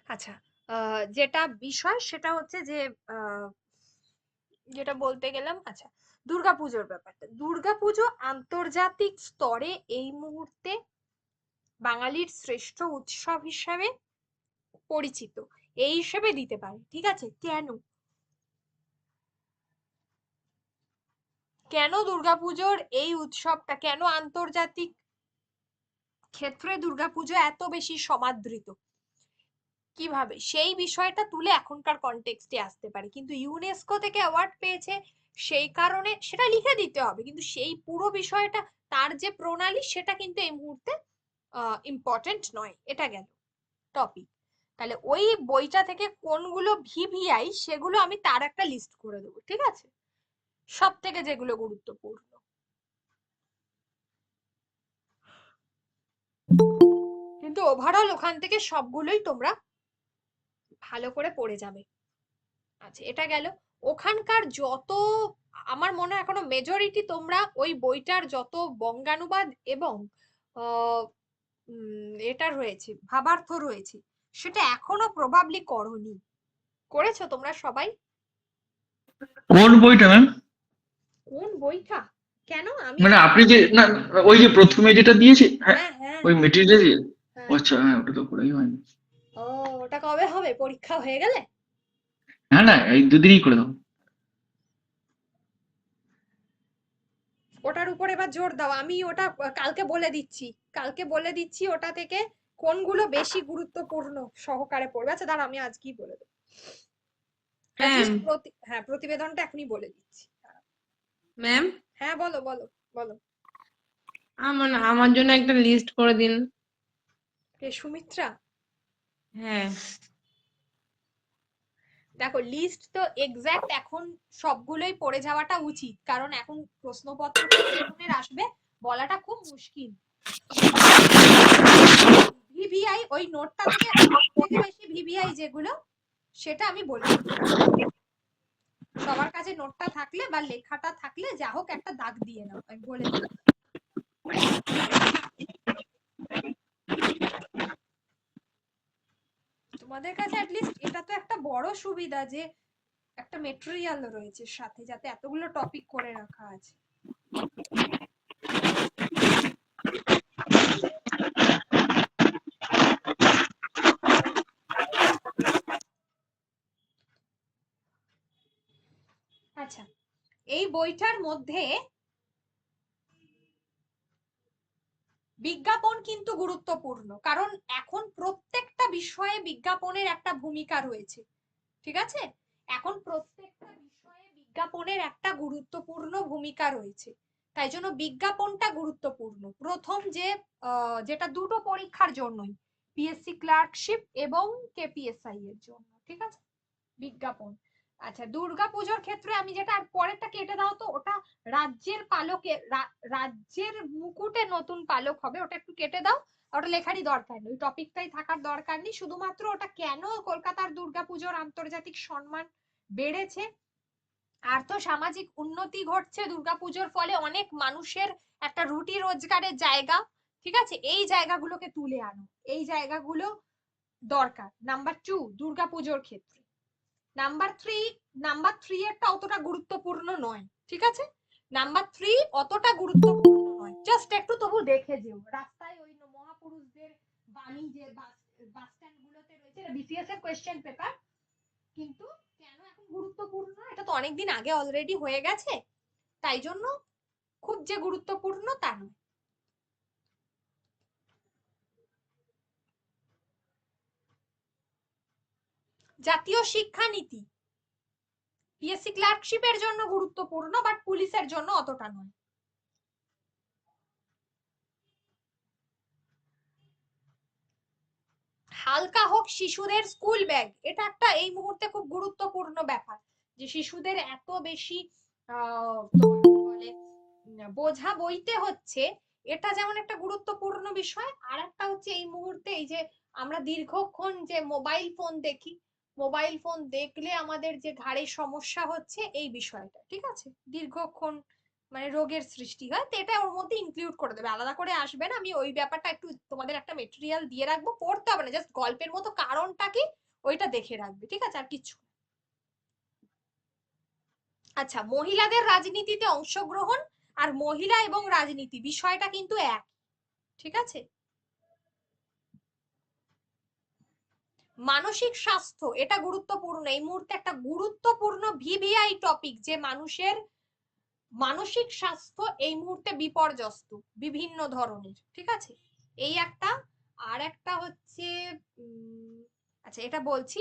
আচ্ছা, যেটা বিষয় সেটা হচ্ছে যে আহ, যেটা বলতে গেলাম, আচ্ছা, দুর্গাপুজোর ব্যাপারটা। দুর্গাপুজো আন্তর্জাতিক স্তরে এই মুহূর্তে বাঙালির শ্রেষ্ঠ উৎসব হিসাবে পরিচিত, এই হিসেবে দিতে পারে। ঠিক আছে, কেন কেন দুর্গাপুজোর এই উৎসবটা, কেন আন্তর্জাতিক ক্ষেত্রে দুর্গাপুজো এত বেশি সমাদৃত, কিভাবে সেই বিষয়টা তুলে এখনকার কনটেক্সটে আসতে পারে। কিন্তু ইউনেস্কো থেকে অ্যাওয়ার্ড পেয়েছে, সেই কারণে সেটা লিখে দিতে হবে, কিন্তু সেই পুরো বিষয়টা, তার যে প্রণালী, সেটা কিন্তু এই মুহূর্তে ইম্পর্টেন্ট নয়। এটা গেল টপিক। তাহলে ওই বইটা থেকে কোনগুলো ভিভিআই সেগুলো আমি তার একটা লিস্ট করে দেবো, ঠিক আছে, সব থেকে যেগুলো গুরুত্বপূর্ণ। কিন্তু ওভারঅল ওখান থেকে সবগুলোই তোমরা ভালো করে পড়ে যাবে। আচ্ছা, এটা গেল ওখানকার যত, আমার মনে হয় এখনো মেজরিটি তোমরা ওই বইটার যত বঙ্গানুবাদ এবং এটা রয়েছে, ভাবার্থ রয়েছে, সেটা এখনো প্রবাবলি করনি। করেছো তোমরা সবাই? কোন বইটা ম্যাম? কোন বইটা? কেন, আমি মানে আবার আপনি যে না, ওই যে প্রথমে যেটা দিয়েছি, হ্যাঁ, হ্যাঁ হ্যাঁ ওই মেটেরিয়াল। হ্যাঁ। আচ্ছা, হ্যাঁ, ওটা তো পড়াই হয়নি। ও, ওটা কবে হবে, পরীক্ষা হয়ে গেলে? হ্যাঁ, না, এই দুদিনই করে দাও। ওটার উপর এবার জোর দাও, আমি ওটা কালকে বলে দিচ্ছি। কালকে বলে দিচ্ছি ওটা থেকে কোনগুলো বেশি গুরুত্বপূর্ণ সহকারে পড়বে। আচ্ছা দাঁড়া, আমি আজকেই বলে দেবো। ম্যাম, অ্যাটলিস্ট হ্যাঁ, প্রতিবেদনটা এখনই বলে দিচ্ছি। ম্যাম, হ্যাঁ বলো বলো বলো। আমার জন্য একটা লিস্ট করে দিন। কে, সুমিত্রা? হ্যাঁ। দেখো, লিস্ট তো এক্সাক্ট এখন সবগুলোই পড়ে যাওয়াটা উচিত, কারণ এখন প্রশ্নপত্র কি ধরনের আসবে বলাটা খুব মুশকিল। ভিভিআই ওই নোটটা থেকে সবথেকে বেশি ভিভিআই যেগুলো, সেটা আমি বলে দিচ্ছি। সবার কাছে নোটটা থাকলে বা লেখাটা থাকলে যা হোক একটা দাগ দিয়ে নাও, আমি বলে দিই। তোমাদের কাছে অ্যাটলিস্ট এটা তো একটা বড় সুবিধা যে একটা মেটেরিয়াল রয়েছে সাথে, যাতে এতগুলো টপিক করে রাখা আছে। আচ্ছা, এই বইটার মধ্যে বিজ্ঞাপন কিন্তু গুরুত্বপূর্ণ, কারণ এখন প্রত্যেকটা বিষয়ে বিজ্ঞাপনের একটা ভূমিকা রয়েছে। ঠিক আছে, এখন প্রত্যেকটা বিষয়ে বিজ্ঞাপনের একটা গুরুত্বপূর্ণ ভূমিকা রয়েছে। তাই জন্য বিজ্ঞাপনটা গুরুত্বপূর্ণ। প্রথম যে যেটা দুটো পরীক্ষার জন্যই, পিএসসি ক্লার্কশিপ এবং কেপিএসআই এর জন্য, ঠিক আছে, বিজ্ঞাপন। আচ্ছা, দুর্গাপুজোর ক্ষেত্রে আমি যেটা, আর পরেরটা কেটে দাও তো, ওটা রাজ্যের পালকে, রাজ্যের মুকুটে নতুন পালক হবে, ওটা একটু কেটে দাও। ওটা লেখারই দরকার নেই, ওই টপিকটাই থাকার দরকার নেই। শুধুমাত্র ওটা কেন কলকাতার দুর্গাপুজোর আন্তর্জাতিক সম্মান বেড়েছে, আর্থ সামাজিক উন্নতি ঘটছে দুর্গাপুজোর ফলে, অনেক মানুষের একটা রুটি রোজগারের জায়গা, ঠিক আছে, এই জায়গাগুলোকে তুলে আনো, এই জায়গাগুলো দরকার। নাম্বার 2 দুর্গাপুজোর ক্ষেত্রে। নাম্বার থ্রি এরটা অতটা গুরুত্বপূর্ণ নয়, ঠিক আছে, নাম্বার 3 অতটা গুরুত্বপূর্ণ নয়, জাস্ট একটু তবু দেখে যেও রাস্তায় ওই মহাপুরুষদের বাণী যে বাস স্ট্যান্ড গুলোতে রয়েছে, এটা বিসিএস এর কোয়েশ্চেন পেপার। কিন্তু কেন এখন গুরুত্বপূর্ণ, এটা তো অনেকদিন আগে অলরেডি হয়ে গেছে, তাই জন্য খুব যে গুরুত্বপূর্ণ তা নয়। জাতীয় শিক্ষানীতি পিএসসি ক্লার্কশিপের জন্য গুরুত্বপূর্ণ, বাট পুলিশের জন্য অতটা নয়। হালকা হোক শিশুদের স্কুল ব্যাগ, এটা একটা এই মুহূর্তে খুব গুরুত্বপূর্ণ ব্যাপার, যে শিশুদের এত বেশি বলে বোঝা বইতে হচ্ছে, এটা যেমন একটা গুরুত্বপূর্ণ বিষয়। আর একটা হচ্ছে এই মুহূর্তে এই যে আমরা দীর্ঘক্ষণ যে মোবাইল ফোন দেখি, মোবাইল ফোন দেখলে আমাদের যে ঘাড়ে সমস্যা হচ্ছে, এই বিষয়টা, ঠিক আছে, দীর্ঘক্ষণ মানে রোগের সৃষ্টি হয়, তো এটা ওর মধ্যে ইনক্লুড করে দেবে, আলাদা করে আসবে না। আমি ওই ব্যাপারটা একটু তোমাদের একটা মেটেরিয়াল দিয়ে রাখবো, পড়তে হবে না, জাস্ট গল্পের মতো কারণটা কি ওইটা দেখে রাখবে, ঠিক আছে, আর কিছু। আচ্ছা, মহিলাদের রাজনীতিতে অংশগ্রহণ আর মহিলা এবং রাজনীতি বিষয়টা কিন্তু এক, ঠিক আছে। মানসিক স্বাস্থ্য এটা গুরুত্বপূর্ণ, এই মুহূর্তে একটা গুরুত্বপূর্ণ ভিভিআই টপিক, যে মানুষের মানসিক স্বাস্থ্য এই মুহূর্তে বিপর্যস্ত বিভিন্ন ধরনের, ঠিক আছে, এই একটা। আর একটা হচ্ছে আচ্ছা এটা বলছি,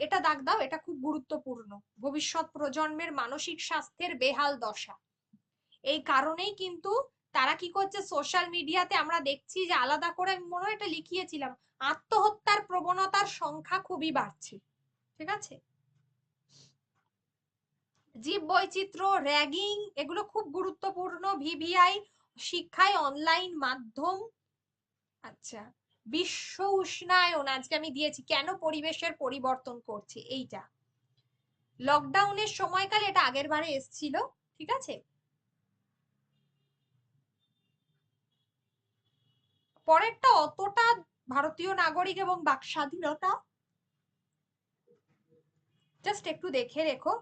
এটা দাগ দাও, এটা খুব গুরুত্বপূর্ণ, ভবিষ্যৎ প্রজন্মের মানসিক স্বাস্থ্যের বেহাল দশা। এই কারণেই কিন্তু তারা কি করছে, সোশ্যাল মিডিয়াতে আমরা দেখছি যে আলাদা করে, আমি মনে হয় এটা লিখিয়েছিলাম, আত্মহত্যার প্রবণতার সংখ্যা খুবই বাড়ছে, ঠিক আছে। জীব বৈচিত্র্য, র্যাগিং, এগুলো খুব গুরুত্বপূর্ণ, ভিভিআই, শিক্ষায় অনলাইন মাধ্যম। আচ্ছা, বিশ্ব উষ্ণায়ন আজকে আমি দিয়েছি, কেন পরিবেশের পরিবর্তন করছে এইটা, লকডাউনের সময়কালে, এটা আগের বারে এসছিল, ঠিক আছে। পরেরটা অতটা, ভারতীয় নাগরিক এবং বাক স্বাধীনতা, জাস্ট একটু দেখে রেখো।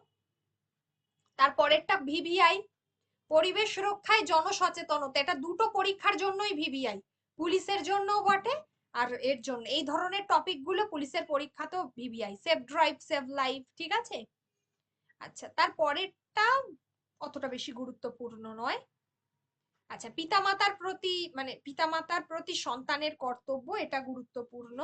তারপরেরটা ভিভিআই, পরিবেশ রক্ষায় জনসচেতনতা, এটা দুটো পরীক্ষার জন্যই ভিভিআই, পুলিশের জন্য বটে আর এর জন্য, এই ধরনের টপিক গুলো পুলিশের পরীক্ষাতেও VVI, save drive save life, ঠিক আছে। আচ্ছা, তারপরেরটা অতটা বেশি গুরুত্বপূর্ণ নয়। আচ্ছা, পিতামাতার প্রতি সন্তানের কর্তব্য, এটা গুরুত্বপূর্ণ।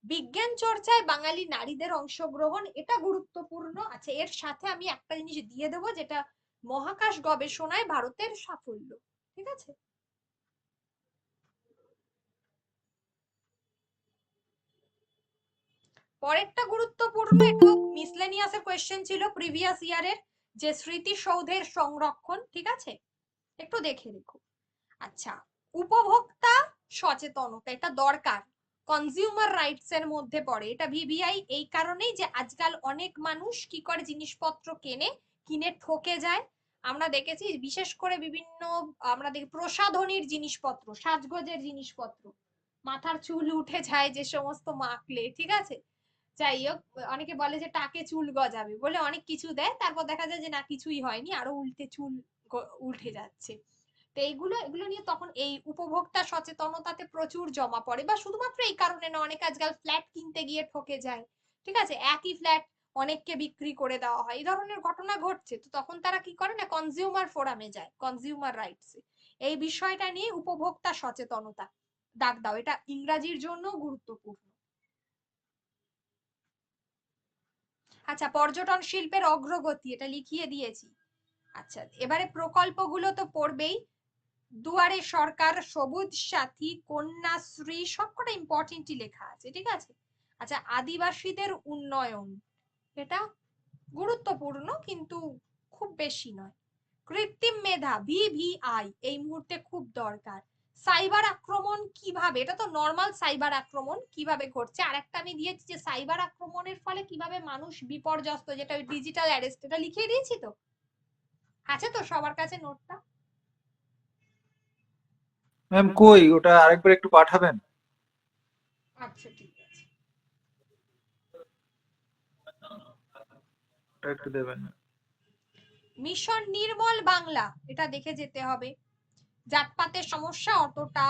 বিজ্ঞান চর্চায় বাঙালি নারীদের অংশগ্রহণ, এটা গুরুত্বপূর্ণ। আচ্ছা, এর সাথে আমি একটা জিনিস দিয়ে দেবো, যেটা মহাকাশ গবেষণায় ভারতের সাফল্য, ঠিক আছে। পরেরটা গুরুত্বপূর্ণ, এটা মিসলেনিয়াসের কোয়েশ্চেন ছিল প্রিভিয়াস ইয়ারের, যে স্মৃতিসৌধের সংরক্ষণ, ঠিক আছে, একটু দেখে রেখো। আচ্ছা, উপভোক্তা সচেতনতা, এটা দরকার, কনজিউমার রাইটস এর মধ্যে পড়ে, এটা ভিভিআই এই কারণেই যে আজকাল অনেক মানুষ কি করে, জিনিসপত্র কিনে ঠকে যায়। আমরা দেখেছি বিশেষ করে বিভিন্ন, আমরা দেখি প্রসাধনীর জিনিসপত্র, সাজগোজের জিনিসপত্র, মাথার চুল উঠে যায় যে সমস্ত মাখলে, ঠিক আছে, যাই হোক, অনেকে বলে যে টাকে চুল গজাবে বলে অনেক কিছু দেয়, তারপর দেখা যায় যে না, কিছুই হয়নি, আরো উল্টে চুল উঠে যাচ্ছে। তো এগুলো নিয়ে তখন এই উপভোক্তা সচেতনতাতে প্রচুর জমা পড়ে, বা শুধুমাত্র এই কারণে না, অনেকে আজকাল ফ্ল্যাট কিনতে গিয়ে ঠকে যায়, ঠিক আছে, একই ফ্ল্যাট অনেককে বিক্রি করে দেওয়া হয়, এই ধরনের ঘটনা ঘটছে, তো তখন তারা কি করে না, কনজিউমার ফোরামে যায়, কনজিউমার রাইটস, এই বিষয়টা নিয়ে উপভোক্তা সচেতনতা দাগ দাও, এটা ইংরাজির জন্য গুরুত্বপূর্ণ। আচ্ছা, পর্যটন শিল্পের অগ্রগতি, এটা লিখিয়ে দিয়েছি। আচ্ছা, এবারে প্রকল্পগুলো তো পড়বেই, দুয়ারে সরকার, সবুজ সাথী, কন্যাশ্রী, সবকটা ইম্পর্টেন্টই লেখা আছে, ঠিক আছে। আচ্ছা, আদিবাসীদের উন্নয়ন, এটা গুরুত্বপূর্ণ কিন্তু খুব বেশি নয়। কৃত্রিম মেধা, ভিভিআই এই মুহূর্তে খুব দরকার। সাইবার আক্রমণ কিভাবে, এটা তো নর্মাল সাইবার আক্রমণ কিভাবে ঘটছে, আর একটা আমি দিয়েছি যে সাইবার আক্রমণের ফলে কিভাবে মানুষ বিপর্যস্ত, যেটা ডিজিটাল অ্যারেস্ট, এটা লিখিয়ে দিয়েছি তো, আছে তো সবার কাছে নোটটা? ম্যাম কই ওটা আরেকবার একটু পাঠাবেন? আচ্ছা, ঠিক আছে, ওটা একটু দেবেন। মিশন নির্মল বাংলা, এটা দেখে যেতে হবে। জাতপাতের সমস্যা অতটা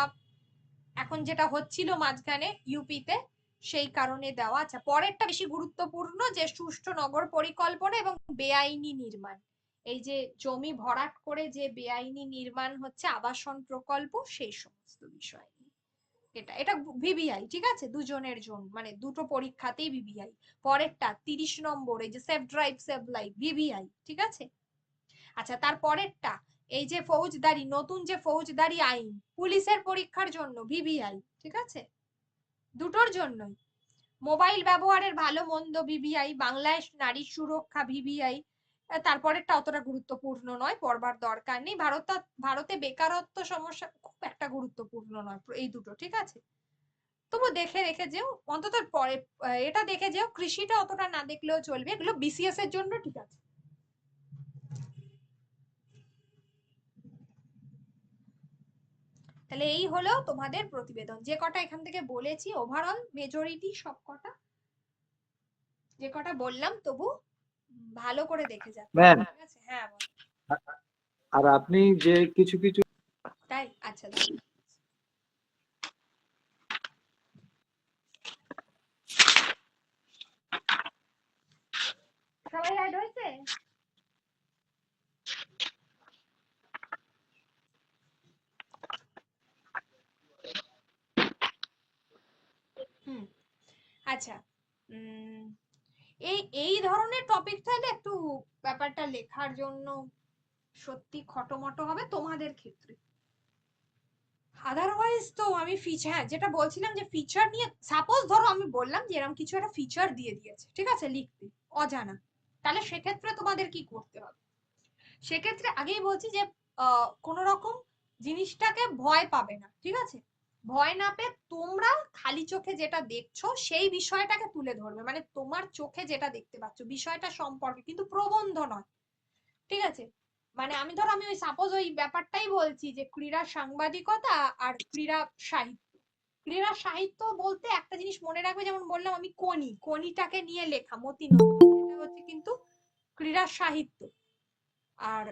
এখন যেটা হচ্ছিল মাঝখানে ইউপিতে, সেই কারণে দেওয়া। আচ্ছা, পরেরটা বেশি গুরুত্বপূর্ণ, যে সুষ্ঠু নগর পরিকল্পনা এবং বেআইনি নির্মাণ, এই যে জমি ভরাট করে যে বেআইনি নির্মাণ হচ্ছে, আবাসন প্রকল্প, সেই সমস্ত বিষয় নিয়ে। এটা এটা ভিভিআই, ঠিক আছে, দুজনের জন্য, মানে দুটো পরীক্ষাতেই ভিভিআই। পরেরটা 30 নম্বর, এই যে save drive save life, VVI, ঠিক আছে। আচ্ছা, তারপরেরটা এই যে ফৌজদারি, নতুন যে ফৌজদারি আইন, পুলিশের পরীক্ষার জন্য ভিভিআই, ঠিক আছে, দুটোর জন্যই। মোবাইল ব্যবহারের ভালো মন্দ ভিভিআই, বাংলায় নারী সুরক্ষা ভিভিআই। তারপরেরটা অতটা গুরুত্বপূর্ণ নয়, পড়বার দরকার নেই। ভারতে বেকারত্ব সমস্যা খুব একটা গুরুত্বপূর্ণ নয়, এই দুটো, ঠিক আছে, তবু দেখে রেখে যেও অন্তত, পরে এটা দেখে যেও, কৃষিটা অতটা না দেখলেও চলবে, এগুলো বিসিএস এর জন্য, ঠিক আছে। তাহলে এই হলো তোমাদের প্রতিবেদন, যে কটা এখান থেকে বলেছি ওভারঅল মেজরিটি সব কটা যে কটা বললাম, তবু ভালো করে দেখে যাবে, ম্যাম, ঠিক আছে? হ্যাঁ বল। আর আপনি যে কিছু কিছু তাই, আচ্ছা দাঁড়াও। সবাই অ্যাড হয়েছে? হুম, আচ্ছা। এই এই ধরনের টপিক থাকলে একটু ব্যাপারটা লেখার জন্য সত্যি খটোমটো হবে তোমাদের ক্ষেত্রে। আদারওয়াইজ তো আমি ফিচার যেটা বলছিলাম, যে ফিচার নিয়ে সাপোজ ধরো আমি বললাম যে এরকম কিছু একটা ফিচার দিয়ে দিয়েছে, ঠিক আছে, লিখতে অজানা, তাহলে সেক্ষেত্রে তোমাদের কি করতে হবে? সেক্ষেত্রে আগেই বলছি যে কোন রকম জিনিসটাকে ভয় পাবে না, ঠিক আছে? ভয় না পেয়ে তোমরা খালি চোখে যেটা দেখছো সেই বিষয়টাকে তুলে ধরবে, মানে তোমার চোখে যেটা দেখতে পাচ্ছ বিষয়টা সম্পর্কে, কিন্তু প্রবন্ধ নয়, ঠিক আছে? মানে আমি ধরো আমি ওই সাপোজ ওই ব্যাপারটাই বলছি যে ক্রীড়া সাংবাদিকতা আর ক্রীড়া সাহিত্য। ক্রীড়া সাহিত্য বলতে একটা জিনিস মনে রাখবে, যেমন বললাম আমি কোনিটাকে নিয়ে লেখা মতি নন্দী, এটা হচ্ছে কিন্তু ক্রীড়া সাহিত্য। আর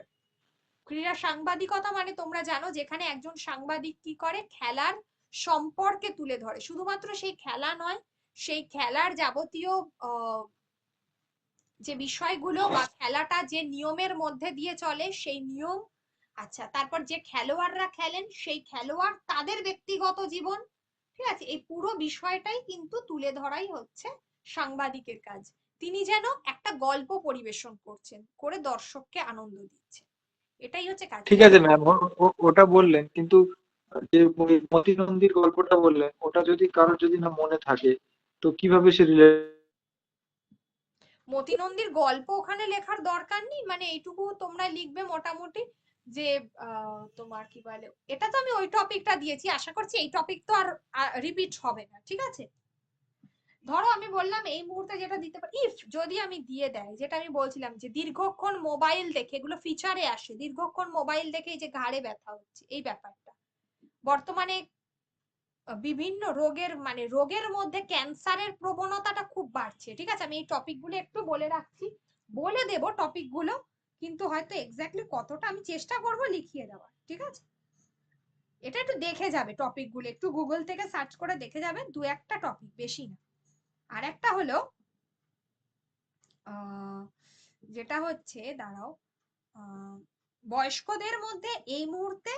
ক্রীড়া সাংবাদিকতা মানে তোমরা জানো, যেখানে একজন সাংবাদিক কি করে, খেলার সম্পর্কে তুলে ধরে, শুধুমাত্র সেই খেলা নয়, সেই খেলার যাবতীয় যে বিষয়গুলো বা খেলাটা যে নিয়মের মধ্যে দিয়ে চলে সেই নিয়ম, আচ্ছা, তারপর যে খেলোয়াড়রা খেলেন সেই খেলোয়াড়, তাদের ব্যক্তিগত জীবন, ঠিক আছে, এই পুরো বিষয়টাই কিন্তু তুলে ধরাই হচ্ছে সাংবাদিকের কাজ। তিনি যেন একটা গল্প পরিবেশন করছেন, করে দর্শককে আনন্দ দিচ্ছেন, এটাই হচ্ছে কাজ। ঠিক আছে ম্যাম, ওটা বললেন, কিন্তু যে ওই মতি নন্দীর গল্পটা বললেন, ওটা যদি কারোর যদি না মনে থাকে, তো কিভাবে সে মতি নন্দীর গল্প ওখানে লেখার দরকার নেই, মানে এইটুকু তোমরা লিখবে মোটামুটি যে তোমার কি বলে, এটা তো আমি ওই টপিকটা দিয়েছি, আশা করছি এই টপিক তো আর রিপিট হবে না, ঠিক আছে? ধরো আমি বললাম এই মুহূর্তে যেটা দিতে পারি, ইফ যদি আমি দিয়ে দেয়, যেটা আমি বলছিলাম যে দীর্ঘক্ষণ মোবাইল দেখে, এগুলো ফিচারে আসে, দীর্ঘক্ষণ মোবাইল দেখে এই যে ঘাড়ে ব্যথা হচ্ছে, এই ব্যাপারটা বর্তমানে বিভিন্ন রোগের, মানে রোগের মধ্যে ক্যান্সারের প্রবণতাটা খুব বাড়ছে, ঠিক আছে? আমি এই টপিকগুলো একটু বলে রাখছি, বলে দেব টপিকগুলো, কিন্তু হয়তো এক্স্যাক্টলি কতটা আমি চেষ্টা করব লিখিয়ে দেওয়ার, ঠিক আছে? এটা একটু দেখে যাবে, টপিকগুলো একটু গুগল থেকে সার্চ করে দেখে যাবে, দু একটা টপিক, বেশি না। আর একটা হলো যেটা হচ্ছে, দাঁড়াও, বয়স্কদের মধ্যে এই মুহূর্তে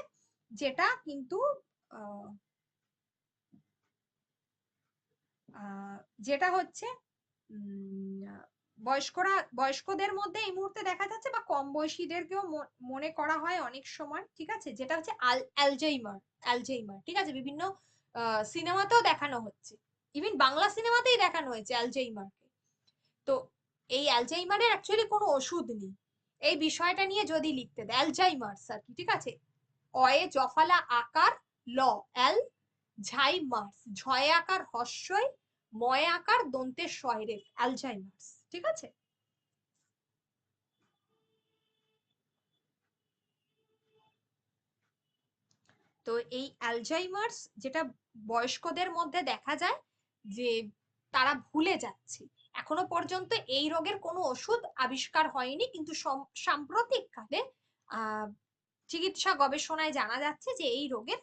যেটা কিন্তু যেটা হচ্ছে বয়স্কদের মধ্যে এই মুহূর্তে দেখা যাচ্ছে, বা কম বয়সীদেরকেও মনে করা হয় অনেক সময়, ঠিক আছে, যেটা হচ্ছে অ্যালজাইমার, ঠিক আছে, বিভিন্ন সিনেমাতেও দেখানো হচ্ছে, ইভেন বাংলা সিনেমাতেই দেখানো হয়েছে অ্যালজাইমারকে। তো এই অ্যালজাইমারের অ্যাকচুয়ালি কোনো ওষুধ নেই, এই বিষয়টা নিয়ে যদি লিখতে দেয় অ্যালজাইমার্স আর কি, ঠিক আছে, অয়ে জফালা আকার ল অ্যাল ঝাইমার্স, ঝয়ে আকার হস্যই, ময়ে আকার দন্তের শয়রের, অ্যালজাইমার্স, ঠিক আছে? তো এই অ্যালজাইমার্স যেটা বয়স্কদের মধ্যে দেখা যায়, যে তারা ভুলে যাচ্ছে, এখনো পর্যন্ত এই রোগের কোনো ওষুধ আবিষ্কার হয়নি, কিন্তু সাম্প্রতিক কালে চিকিৎসা গবেষণায় জানা যাচ্ছে যে এই রোগের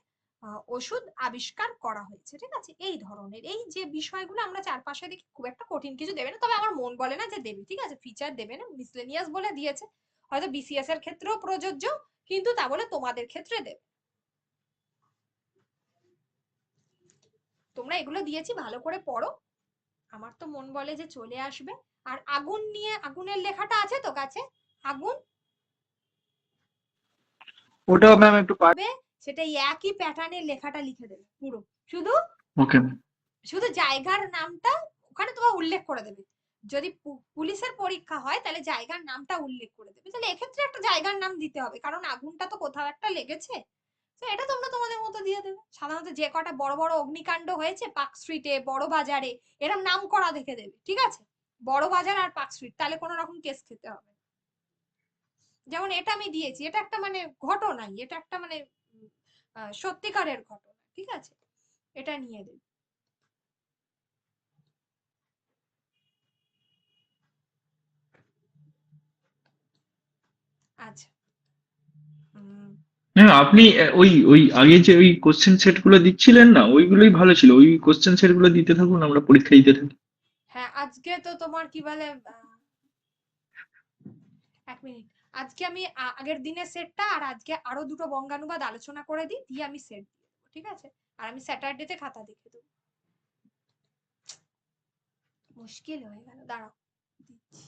ওষুধ আবিষ্কার করা হয়েছে, ঠিক আছে? এই ধরনের এই যে বিষয়গুলো আমরা চারপাশে দেখি, খুব একটা কঠিন কিছু দেবে না, তবে আমার মন বলে না যে দেবে, ঠিক আছে, ফিচার দেবে না, মিসলেনিয়াস বলে দিয়েছে, হয়তো বিসিএস এর ক্ষেত্রেও প্রযোজ্য, কিন্তু তা বলে তোমাদের ক্ষেত্রে দেবে। তোমরা এগুলো দিয়েছি, ভালো করে পড়ো, আমার তো মন বলে যে চলে আসবে। আর আগুন নিয়ে, আগুনের লেখাটা আছে তো কাছে? আগুন, ওটাও ম্যাম একটু সেটা একই প্যাটার্নের লেখাটা লিখে দেবে পুরো, শুধু ওকে। শুধু জায়গার নামটা ওখানে তোমার উল্লেখ করে দেবে, যদি পুলিশের পরীক্ষা হয় তাহলে জায়গার নামটা উল্লেখ করে দেবে, তাহলে এক্ষেত্রে একটা জায়গার নাম দিতে হবে, কারণ আগুনটা তো কোথাও একটা লেগেছে, তো এটা তোমরা তোমাদের মতো দিয়ে দেবে। সাধারণত যে কটা বড় বড় অগ্নিকাণ্ড হয়েছে পার্ক স্ট্রিটে, বড় বাজারে, এরকম নাম করা দেখে দেবে, ঠিক আছে, বড় বাজার আর পার্ক স্ট্রিট, তাহলে কোনো রকম কেস খেতে হবে। যেমন এটা আমি দিয়েছি, এটা একটা মানে ঘটনাই, এটা একটা মানে সত্যিকারের ঘটনা, ঠিক আছে, এটা নিয়ে দেবে। আচ্ছা। না আপনি ওই ওই আগে যে ওই কোশ্চেন সেট গুলো দিচ্ছিলেন না, ওইগুলোই ভালো ছিল। ওই কোশ্চেন সেট গুলো দিতে থাকুন, আমরা পরীক্ষা দিতে থাকি। হ্যাঁ, আজকে তো তোমার কি বলে, এক মিনিট, আজকে আমি আগের দিনের সেটটা আর আজকে আরো দুটো বঙ্গানুবাদ আলোচনা করে দিই, দিয়ে আমি সেট দিয়ে দেবো, ঠিক আছে, আর আমি স্যাটারডেতে খাতা দেখে দেবো। মুশকিল হয়ে গেল, দাঁড়াও দিচ্ছি।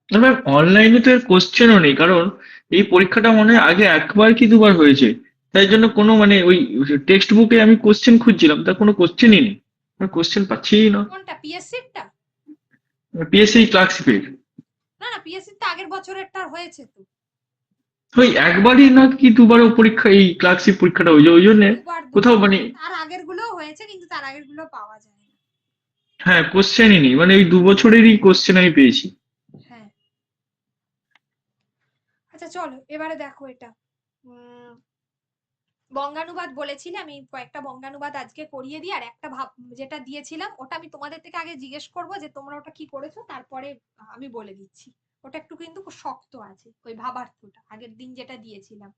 ম্যাম অনলাইনে তো এর কোশ্চেনও নেই, কারণ এই পরীক্ষাটা মনে হয় আগে একবার কি দুবার হয়েছে। তাই জন্য কোনো মানে ওই টেক্সট বুকে আমি কোশ্চেন খুঁজছিলাম, তার কোনো কোশ্চেনই নেই, কোশ্চেন পাচ্ছিই না। কোনটা, পিএসসিটা? পিএসসি ক্লার্কশিপের না না, পিএসসি তো আগের বছরেরটা হয়েছে তো। ওই একবারই না কি দুবারও পরীক্ষা, এই ক্লার্কশিপ পরীক্ষাটা হয়েছে, ওই জন্য দুবার কোথাও দুবার মানে তার আগের গুলোও হয়েছে, কিন্তু তার আগের গুলো পাওয়া যায় না। হ্যাঁ কোশ্চেনই নেই, মানে ওই 2 বছরেরই কোশ্চেন আমি পেয়েছি। হ্যাঁ। আচ্ছা চলো এবারে দেখো এটা, বঙ্গানুবাদ বলেছিলে, আমি কয়েকটা বঙ্গানুবাদ আজকে করিয়ে দিই, আর একটা যেটা দিয়েছিলাম ওটা আমি তোমাদের থেকে আগে জিজ্ঞেস করব যে তোমরা ওটা কি করেছো, তারপরে আমি বলে দিচ্ছি। ওটা একটু কিন্তু শক্ত আছে, ওই ভাবার্থটা আগের দিন যেটা দিয়েছিলাম।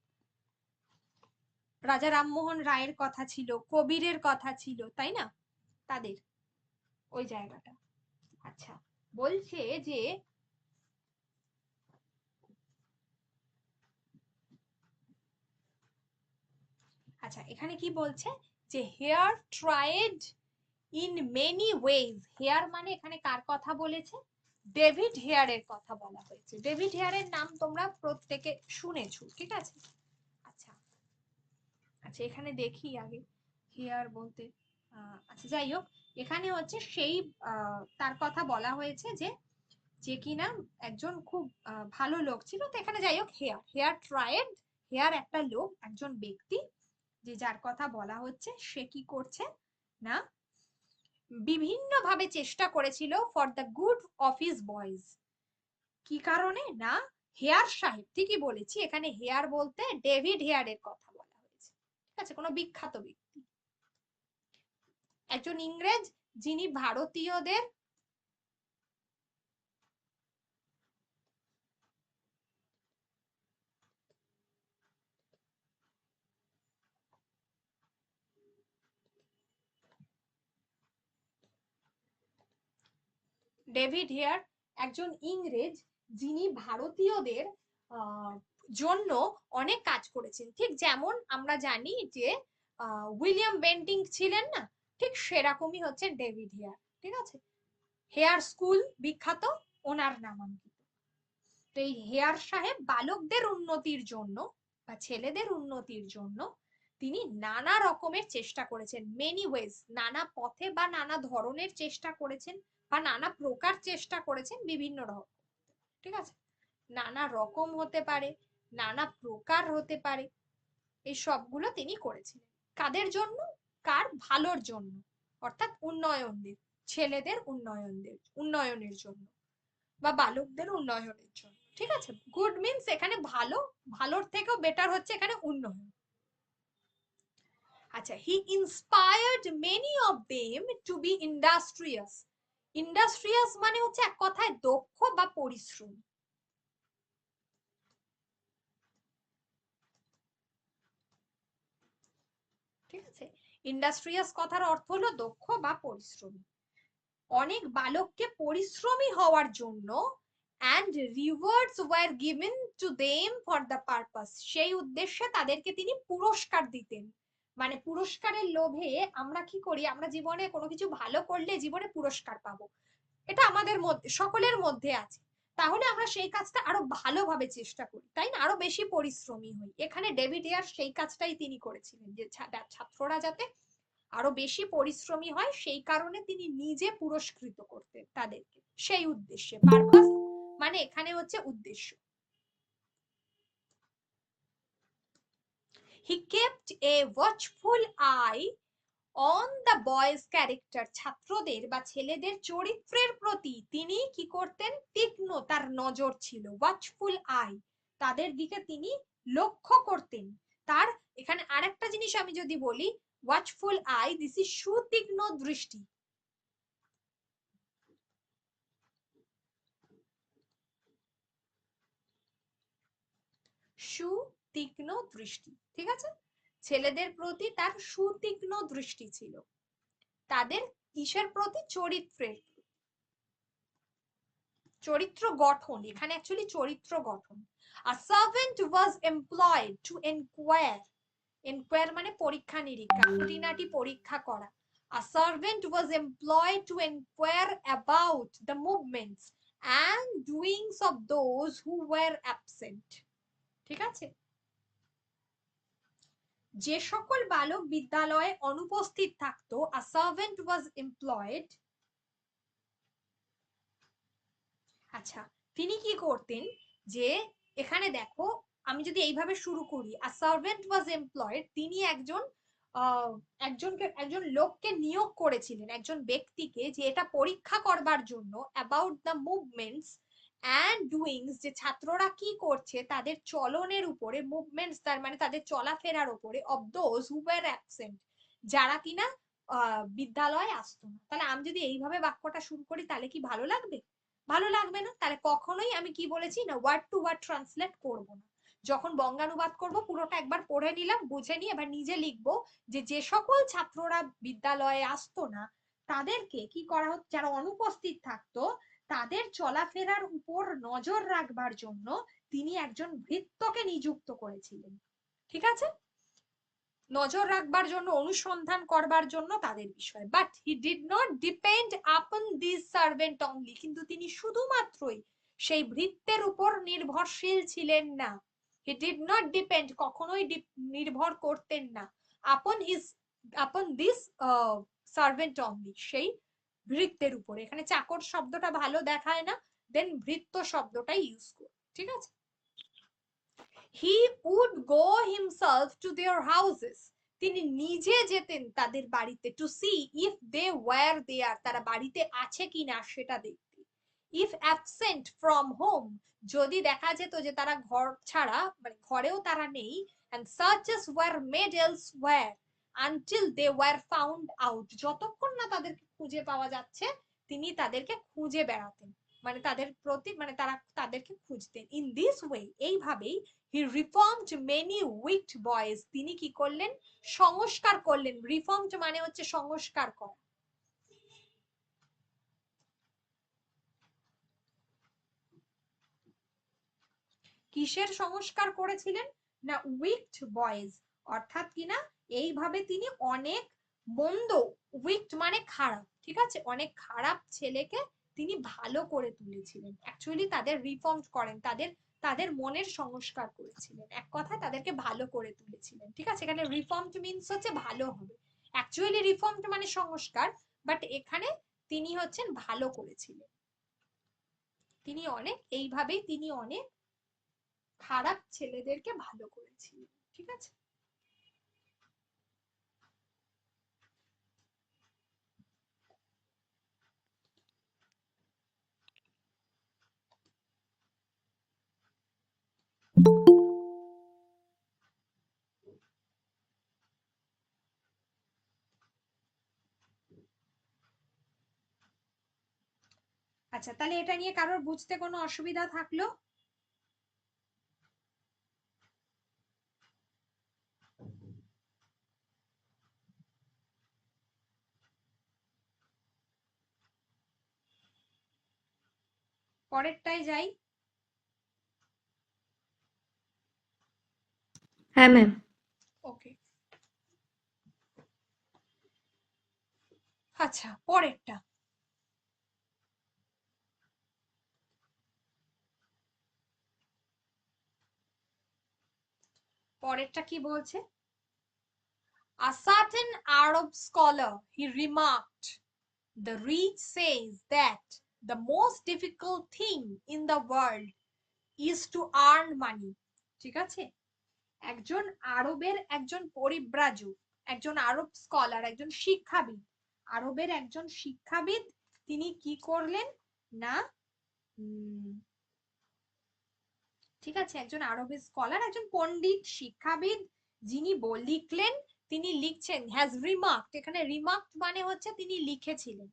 রাজা রামমোহন রায়ের কথা ছিল, কবিরের কথা ছিল, তাই না, তাদের ওই জায়গাটা। আচ্ছা, বলছে যে আচ্ছা এখানে কি বলছে যে here tried in many ways. Here মানে এখানে কার কথা বলেছে, ডেভিড হেয়ারের কথা বলা হয়েছে। ডেভিড হেয়ারের নাম তোমরা প্রত্যেকে শুনেছো, ঠিক আছে। আচ্ছা আচ্ছা এখানে দেখি আগে হেয়ার বলতে, আচ্ছা যাই হোক, এখানে হচ্ছে সেই তার কথা বলা হয়েছে যে যে কিনা একজন খুব ভালো লোক ছিল। তো এখানে যাই হোক, হেয়ার হেয়ার ট্রায়েড, হেয়ার একটা লোক, একজন ব্যক্তি, যে যার কথা বলা হচ্ছে, সে কি করছে না বিভিন্ন ভাবে চেষ্টা করেছিল for the good of his boys. কি কারণে না, হেয়ার সাহেব, ঠিকই বলেছি, এখানে হেয়ার বলতে ডেভিড হেয়ারের কথা বলা হয়েছে, ঠিক আছে, কোনো বিখ্যাত ব্যক্তি, একজন ইংরেজ যিনি ভারতীয়দের ডেভিড হেয়ার একজন ইংরেজ যিনি ভারতীয়দের জন্য অনেক কাজ করেছেন। ঠিক যেমন আমরা জানি যে উইলিয়াম বেন্টিং ছিলেন না, ঠিক সেরকমই হচ্ছে ডেভিড হেয়ার, ঠিক আছে। হেয়ার স্কুল বিখ্যাত, ওনার নামাঙ্কিত। তো এই হেয়ার সাহেব বালকদের উন্নতির জন্য বা ছেলেদের উন্নতির জন্য তিনি নানা রকমের চেষ্টা করেছেন, মেনি ওয়েজ, নানা পথে বা নানা ধরনের চেষ্টা করেছেন, বা নানা প্রকার চেষ্টা করেছেন, বিভিন্ন রকম, ঠিক আছে, নানা রকম হতে পারে, নানা প্রকার হতে পারে, এই সবগুলো তিনি করেছিলেন। কাদের জন্য, কার ভালোর জন্য, অর্থাৎ উন্নয়নদের, ছেলেদের উন্নয়নের জন্য, বা বালকদের উন্নয়নের জন্য, ঠিক আছে। গুড মিন্স এখানে ভালো, ভালোর থেকেও বেটার হচ্ছে এখানে উন্নয়ন। আচ্ছা, he inspired many of them to be industrious. Industrious মানে হচ্ছে এক কথায় দক্ষ বা পরিশ্রমী, ঠিক আছে। ইন্ডাস্ট্রিয়াস কথার অর্থ হলো দক্ষ বা পরিশ্রমী। অনেক বালককে পরিশ্রমী হওয়ার জন্য and rewards were given to them for the purpose, সেই উদ্দেশ্যে তাদেরকে তিনি পুরস্কার দিতেন। মানে পুরস্কারের লোভে আমরা কি করি, আমরা জীবনে কোনো কিছু ভালো করলে জীবনে পুরস্কার পাবো, এটা আমাদের মধ্যে সকলের মধ্যে আছে। তাহলে আমরা সেই কাজটা আরো ভালোভাবে চেষ্টা করি, তাই না, আরো বেশি পরিশ্রমী হই। এখানে ডেভিড হেয়ার সেই কাজটাই তিনি করেছিলেন, যে ছাত্ররা যাতে আরো বেশি পরিশ্রমী হয়, সেই কারণে তিনি নিজে পুরস্কৃত করতেন তাদেরকে, সেই উদ্দেশ্যে। পারপাস মানে এখানে হচ্ছে উদ্দেশ্য। He kept a watchful eye on the boys character, ছাত্রদের বা ছেলেদের চরিত্রের প্রতি তিনি কি করতেন, তীক্ষ্ণ তার নজর ছিল, ওয়াচফুল আই, তাদের দিকে তিনি লক্ষ্য করতেন। তার এখানে আরেকটা জিনিস আমি যদি বলি, ওয়াচফুল আই, দিস ইজ সুতীক্ষ্ণ দৃষ্টি। সুতীক্ষ্ণ দৃষ্টি, ঠিক আছে, ছেলেদের প্রতি তার সুতীক্ষ্ণ দৃষ্টি ছিল, তাদের কিসের প্রতি, চরিত্রের, চরিত্র গঠন, এখানে অ্যাকচুয়ালি চরিত্র গঠন। A servant was employed to inquire, inquire মানে পরীক্ষা নিরীক্ষা, খুঁটিনাটি পরীক্ষা করা। A servant was employed to inquire about the movements and doings of those who were absent, ঠিক আছে, যে সকল বালক বিদ্যালয়ে অনুপস্থিত থাকতো, a servant was employed, আচ্ছা, তিনি কি করতেন, যে এখানে দেখো আমি যদি এইভাবে শুরু করি, a servant was employed, তিনি একজন একজন লোককে নিয়োগ করেছিলেন, একজন ব্যক্তিকে, যে এটা পরীক্ষা করবার জন্য, about the movements and doings, যে ছাত্ররা কি করছে তাদের চলনের উপরে, মুভমেন্টস তার মানে তাদের চলাফেরার উপরে, of those who were absent, যারা কিনা বিদ্যালয়ে আসতো না। তাহলে আমি যদি এইভাবে বাক্যটা শুরু করি তাহলে কি ভালো লাগবে? ভালো লাগবে না। তাহলে কখনোই আমি কি বলেছি না, ওয়ার্ড টু ওয়ার্ড ট্রান্সলেট করব না, যখন বঙ্গানুবাদ করব পুরোটা একবার পড়ে নিলাম, বুঝে নিয়ে এবার নিজে লিখবো যে যে সকল ছাত্ররা বিদ্যালয়ে আসতো না তাদেরকে কি করা হতো, যারা অনুপস্থিত থাকতো তাদের চলাফেরার উপর নজর রাখবার জন্য তিনি একজন ভৃত্যকে নিযুক্ত করেছিলেন, ঠিক আছে, নজর রাখবার জন্য, অনুসন্ধান করবার জন্য তাদের বিষয়। But he did not depend আপন দিস সার্ভেন্ট অনলি, কিন্তু তিনি শুধুমাত্রই সেই ভৃত্যের উপর নির্ভরশীল ছিলেন না। হি ডিড নট ডিপেন্ড, কখনোই নির্ভর করতেন না, আপন দিস সার্ভেন্ট অনলি, সেই ভৃত্যের উপর। এখানে চাকর শব্দটা ভালো দেখায় না, দেন ভৃত্য শব্দটাই ইউজ কর, ঠিক আছে। He would go himself to their houses, তিনি নিজে যেতেন তাদের বাড়িতে, to see if they were there, তারা বাড়িতে আছে কিনা সেটা দেখতে। if absent from home, যদি দেখা যেত যে তারা ঘর ছাড়া, মানে ঘরেও তারা নেই, and searches were made elsewhere until they were found out, যতক্ষণ না তাদেরকে খুঁজে পাওয়া যাচ্ছে তিনি তাদেরকে খুঁজে বেড়াতেন, মানে তাদের প্রতি, মানে তারা তাদেরকে খুঁজতেন। ইন দিস ওয়ে, এইভাবেই হি রিফর্মড মেনি উইকড বয়েজ, তিনি কি করলেন, সংস্কার করলেন। রিফর্মড মানে হচ্ছে সংস্কার করা। কিসের সংস্কার করেছিলেন না, উইকড বয়েজ, অর্থাৎ কিনা এইভাবে তিনি অনেক মন্দ, উইকড মানে খারাপ, ঠিক আছে, অনেক খারাপ ছেলেকে তিনি ভালো করে তুলেছিলেন। অ্যাকচুয়ালি তাদের রিফর্ম করেন, তাদের মনের সংস্কার করেছিলেন, এক কথায় তাদেরকে ভালো করে তুলেছিলেন, ঠিক আছে। এখানে রিফর্মড মিন্স হচ্ছে ভালো হবে, অ্যাকচুয়ালি রিফর্মড মানে সংস্কার, বাট এখানে তিনি হচ্ছেন ভালো করেছিলেন, তিনি অনেক, এইভাবেই তিনি অনেক খারাপ ছেলেদেরকে ভালো করেছিলেন, ঠিক আছে। আচ্ছা, তাহলে এটা নিয়ে কারোর বুঝতে কোনো অসুবিধা থাকলো? পরেরটায় যাই। হ্যাঁ ম্যাম। ওকে, আচ্ছা, পরেরটা, পরেরটা কি বলছে? A certain Arab scholar, he remarked, the rich says that the most difficult thing in the world is to earn money, ঠিক আছে। একজন আরবের একজন পরিব্রাজক একজন আরব স্কলার, একজন শিক্ষাবিদ, আরবের একজন শিক্ষাবিদ, তিনি কি করলেন না ঠিক আছে, একজন আরবের স্কলার, একজন পণ্ডিত শিক্ষাবিদ, যিনি লিখলেন, তিনি লিখছেন হ্যাজ রিমার্কড, এখানে রিমার্কড মানে হচ্ছে তিনি লিখেছিলেন।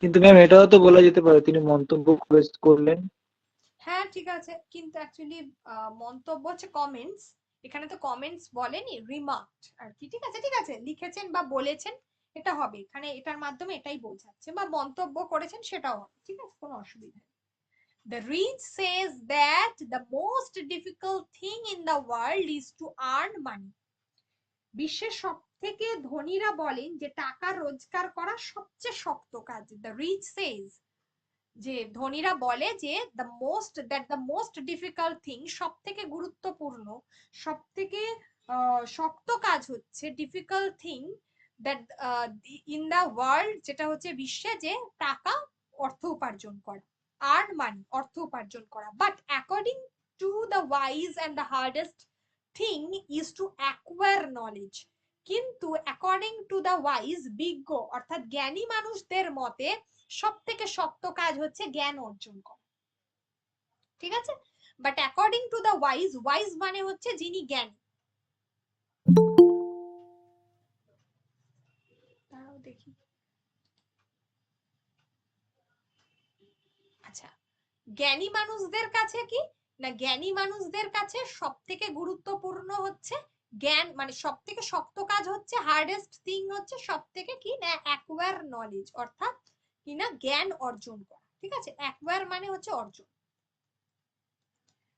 কিন্তু ম্যাম এটাও তো বলা যেতে পারে তিনি মন্তব্য করলেন। হ্যাঁ ঠিক আছে, কিন্তু অ্যাকচুয়ালি মন্তব্য হচ্ছে কমেন্টস, এখানে তো কমেন্টস বলেনি, রিমার্কড আর কি। ঠিক আছে, ঠিক আছে, লিখেছেন বা বলেছেন এটা হবে, এখানে এটার মাধ্যমে এটাই বোঝাচ্ছে, বা মন্তব্য করেছেন সেটাও হবে, ঠিক আছে, কোনো অসুবিধা নেই। The rich says that the most difficult thing in the world is to earn money. বিশ্বের সব থেকে ধনীরা বলেন যে টাকা রোজগার করা সবচেয়ে শক্ত কাজ। The rich says, যে ধনীরা বলে যে the most difficult thing, সব থেকে গুরুত্বপূর্ণ, সব থেকে শক্ত কাজ হচ্ছে difficult thing that in the world, যেটা হচ্ছে বিশ্বে, যে টাকা অর্থ উপার্জন করা, earn money, অর্থ উপার্জন করা। But according to the wise and the hardest thing is to acquire knowledge. কিন্তু according to the wise, বিজ্ঞ অর্থাৎ জ্ঞানী মানুষদের মতে সব থেকে শক্ত কাজ হচ্ছে জ্ঞান অর্জন করা। ঠিক আছে, but according to the wise, wise মানে হচ্ছে যিনি জ্ঞানী। তাও দেখি, আচ্ছা, জ্ঞানী মানুষদের কাছে কি না, জ্ঞানী মানুষদের কাছে সব থেকে গুরুত্বপূর্ণ হচ্ছে জ্ঞান, মানে সব থেকে শক্ত কাজ হচ্ছে, হার্ডেস্ট থিং হচ্ছে সব থেকে কি না অ্যাকোয়ার নলেজ, অর্থাৎ কি না জ্ঞান অর্জন করা। ঠিক আছে, অ্যাকোয়ার মানে হচ্ছে অর্জন,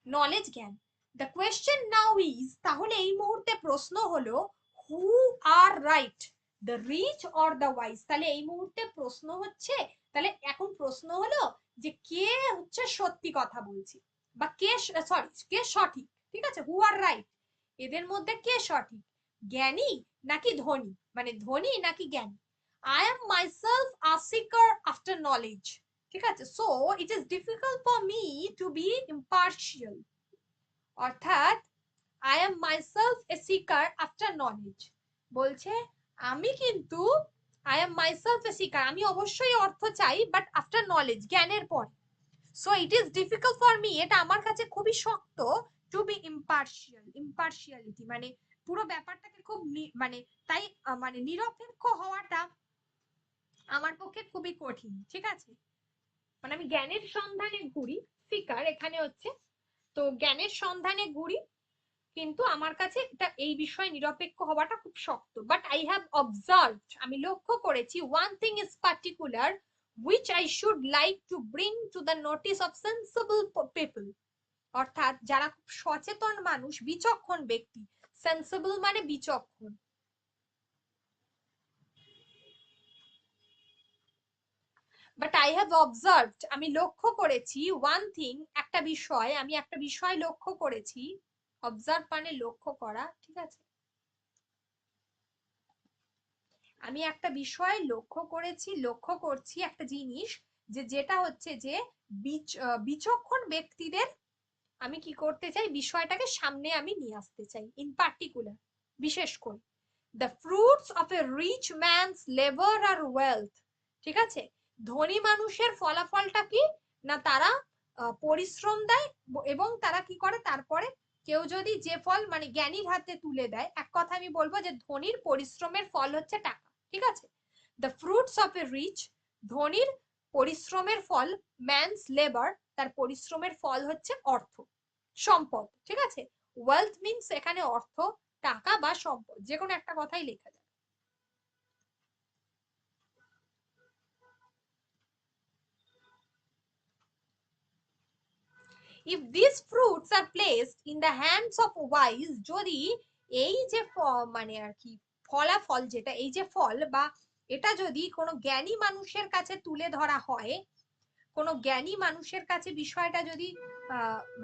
নলেজ, জ্ঞান। দ্য কোয়েশ্চেন নাও ইজ, তাহলে এই মুহূর্তে প্রশ্ন হলো, who are right, the rich or the wise. তাহলে এই মুহূর্তে প্রশ্ন হচ্ছে, তাহলে এখন প্রশ্ন হলো যে কে হচ্ছে সত্যি কথা বলছে, বা কে কে সঠিক। ঠিক আছে, হু আর রাইট, এদের মধ্যে কে সঠিক, জ্ঞানী নাকি ধনী, মানে ধনী নাকি জ্ঞানী। I am myself a seeker after knowledge. ঠিক আছে, so it is difficult for me to be impartial, অর্থাৎ I am myself a seeker after knowledge, বলছে আমি কিন্তু I am myself a seeker, আমি অবশ্যই অর্থ চাই, বাট আফটার নলেজ, জ্ঞানের পর। So it is difficult for me, এটা আমার কাছে খুবই শক্ত, টু বি ইম্পার্শিয়াল, ইম্পার্শিয়ালিটি মানে পুরো ব্যাপারটাকে খুব মানে তাই মানে নিরপেক্ষ হওয়াটা আমার পক্ষে খুবই কঠিন। ঠিক আছে, মানে আমি জ্ঞানের সন্ধানে ঘুরি, সিকার এখানে হচ্ছে, তো জ্ঞানের সন্ধানে ঘুরি, কিন্তু আমার কাছে এটা এই বিষয়ে নিরপেক্ষ হওয়াটা খুব শক্ত। বাট আই হ্যাভ অবজার্ভড, আমি লক্ষ্য করেছি, one thing is particular which I should like to bring to the notice of sensible people, অর্থাৎ যারা খুব সচেতন মানুষ, বিচক্ষণ ব্যক্তি, সেন্সিবল মানে বিচক্ষণ। বাট আই হ্যাভ অবজার্ভড, আমি লক্ষ্য করেছি, ওয়ান থিং, একটা বিষয়, আমি একটা বিষয় লক্ষ্য করেছি, অবজার্ভ মানে লক্ষ্য করা। ঠিক আছে, আমি একটা বিষয় লক্ষ্য করেছি, লক্ষ্য করছি একটা জিনিস, যে যেটা হচ্ছে যে বিচক্ষণ ব্যক্তিদের আমি কি করতে চাই, বিষয়টাকে সামনে আমি নিয়ে আসতে চাই, ইন পার্টিকুলার, বিশেষ করে। The fruits of a rich man's labour আর ওয়েলথ। ঠিক আছে, ধনী মানুষের ফলাফলটা কি না, তারা পরিশ্রম দেয়, এবং তারা কি করে, তারপরে কেউ যদি যে ফল মানে জ্ঞানীর হাতে তুলে দেয়, এক কথা আমি বলবো যে ধনীর পরিশ্রমের ফল হচ্ছে টাকা। ঠিক আছে, the fruits of a rich, ধনীর পরিশ্রমের ফল, ম্যানস লেবার, তার পরিশ্রমের ফল হচ্ছে অর্থ, সম্পদ। ঠিক আছে, ওয়েলথ মিনস এখানে অর্থ, টাকা বা সম্পদ, যে কোনো একটা কথাই লেখা যায়। if these fruits are placed in the hands of wise, যদি এই যে মানে আর কি ফলাফল, যেটা এই যে ফল বা এটা যদি কোনো জ্ঞানী মানুষের কাছে তুলে ধরা হয়, কোনো জ্ঞানী মানুষের কাছে বিষয়টা যদি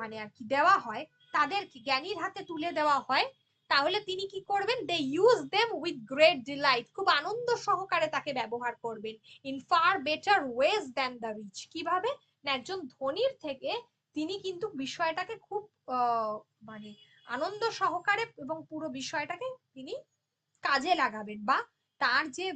মানে আর কি দেওয়া হয়, তাদের কি জ্ঞানীর হাতে তুলে দেওয়া হয়, তাহলে তিনি কি করবেন, they use them with great delight, খুব আনন্দ সহকারে তাকে ব্যবহার করবেন, in far better ways than the rich. কিভাবে না, একজন ধনীর থেকে তিনি কিন্তু বিষয়টাকে খুব মানে আনন্দ সহকারে এবং পুরো বিষয়টাকে তিনি কাজে লাগাবেন, বা তার যে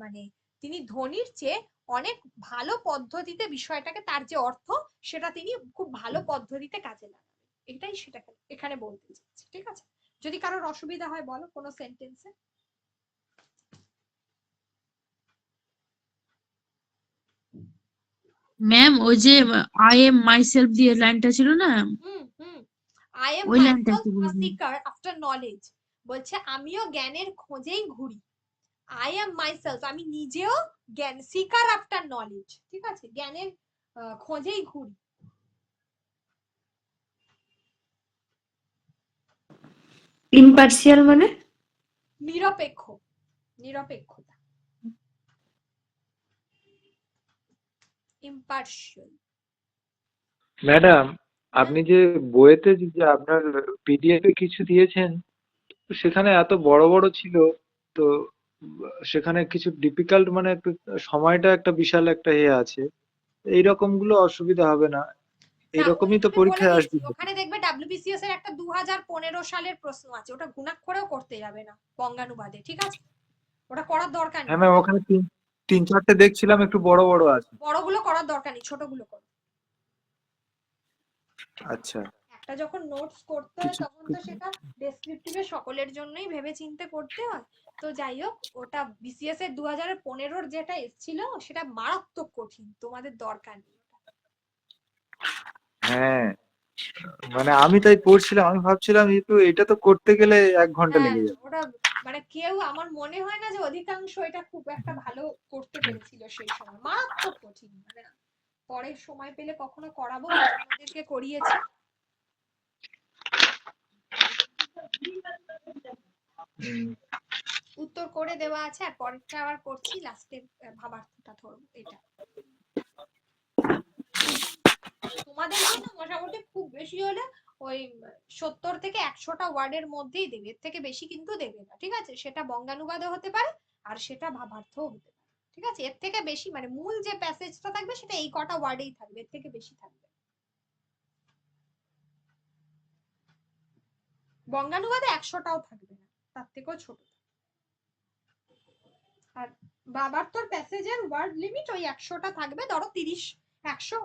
মানে তিনি ধ্বনির চেয়ে অনেক ভালো পদ্ধতিতে বিষয়টাকে, তার যে অর্থ সেটা তিনি খুব ভালো পদ্ধতিতে কাজে লাগাবেন। এটাই সেটা এখানে বলতে চাচ্ছি। ঠিক আছে, যদি কারোর অসুবিধা হয় বলো কোনো সেন্টেন্সে। ম্যাম ওই যে আই এম মাইসেলফ দিয়ে লাইনটা ছিল না, হুম হুম আই এম ওই লাইনটা মাইসেলফ একটু আ বলবেন? সিকার আফটার নলেজ, বলছে আমিও জ্ঞানের খোঁজেই ঘুরি। আই এম মাইসেলফ, আমি নিজেও জ্ঞান, সিকার আফটার নলেজ, ঠিক আছে, জ্ঞানের খোঁজেই ঘুরি। ইম্পার্সিয়াল মানে? নিরপেক্ষ, নিরপেক্ষতা, ইম্পার্শিয়াল। ম্যাডাম, আপনি যে বইয়েতে যে আপনার পিডিএফ এ কিছু দিয়েছেন, তো সেখানে এত বড় বড় ছিল, তো সেখানে কিছু ডিফিকাল্ট, মানে একটু সময়টা একটা বিশাল একটা আছে। এইরকম গুলো অসুবিধা হবে না? না, এইরকমই তো ওখানে বলে পরীক্ষায় দিয়েছি, আসবে। ওখানে দেখবে ডাব্লিউবিসিএস এর একটা 2015 সালের প্রশ্ন আছে, ওটা গুণাক্ষরেও করতে যাবে না বঙ্গানুবাদে, ঠিক আছে, ওটা করার দরকার হ্যাঁ নেই। ম্যাম, ওখানে তিন চারটে দেখছিলাম একটু বড় বড় আছে। বড়গুলো করার দরকার নেই, ছোটগুলো করো। আচ্ছা। একটা যখন নোটস করতে হয় কিছু তখন তো সেটা ডেসক্রিপটিভে সকলের জন্যই ভেবে চিন্তে করতে হয়। তো যাই হোক, ওটা বিসিএস এর 2015 যেটা এসেছিল সেটা মারাত্মক কঠিন, তোমাদের দরকার নেই। হ্যাঁ, মানে আমি তাই পড়ছিলাম, আমি ভাবছিলাম এটা তো করতে গেলে 1 ঘন্টা হ্যাঁ, লেগে যাবে। ওটা মানে কেউ, আমার মনে হয় না যে অধিকাংশ এটা খুব একটা ভালো করতে পেরেছিল সেই সময়, মারাত্মক কঠিন। মানে পরে সময় পেলে কখনো করাবো, তোমাদেরকে করিয়েছি। হুম। উত্তর করে দেওয়া আছে, আর পরেরটা আবার করছি, লাস্টে ভাবার্থটা ধরবো। এটা তোমাদের জন্য মোটামুটি খুব বেশি হলে ওই 70 থেকে 100টা ওয়ার্ডের মধ্যেই দেবে, এর থেকে বেশি কিন্তু দেবে না, ঠিক আছে, সেটা বঙ্গানুবাদও হতে পারে আর সেটা ভাবার্থও হতে পারে, ঠিক আছে, এর থেকে বেশি মানে মূল যে প্যাসেজটা থাকবে সেটা এই কটা ওয়ার্ডেই থাকবে, এর থেকে বেশি থাকবে। বঙ্গানুবাদে 100টাও থাকবে না, তার থেকেও ছোট। আর ভাবার্থর প্যাসেজের ওয়ার্ড লিমিট ওই 100টা থাকবে, ধরো 100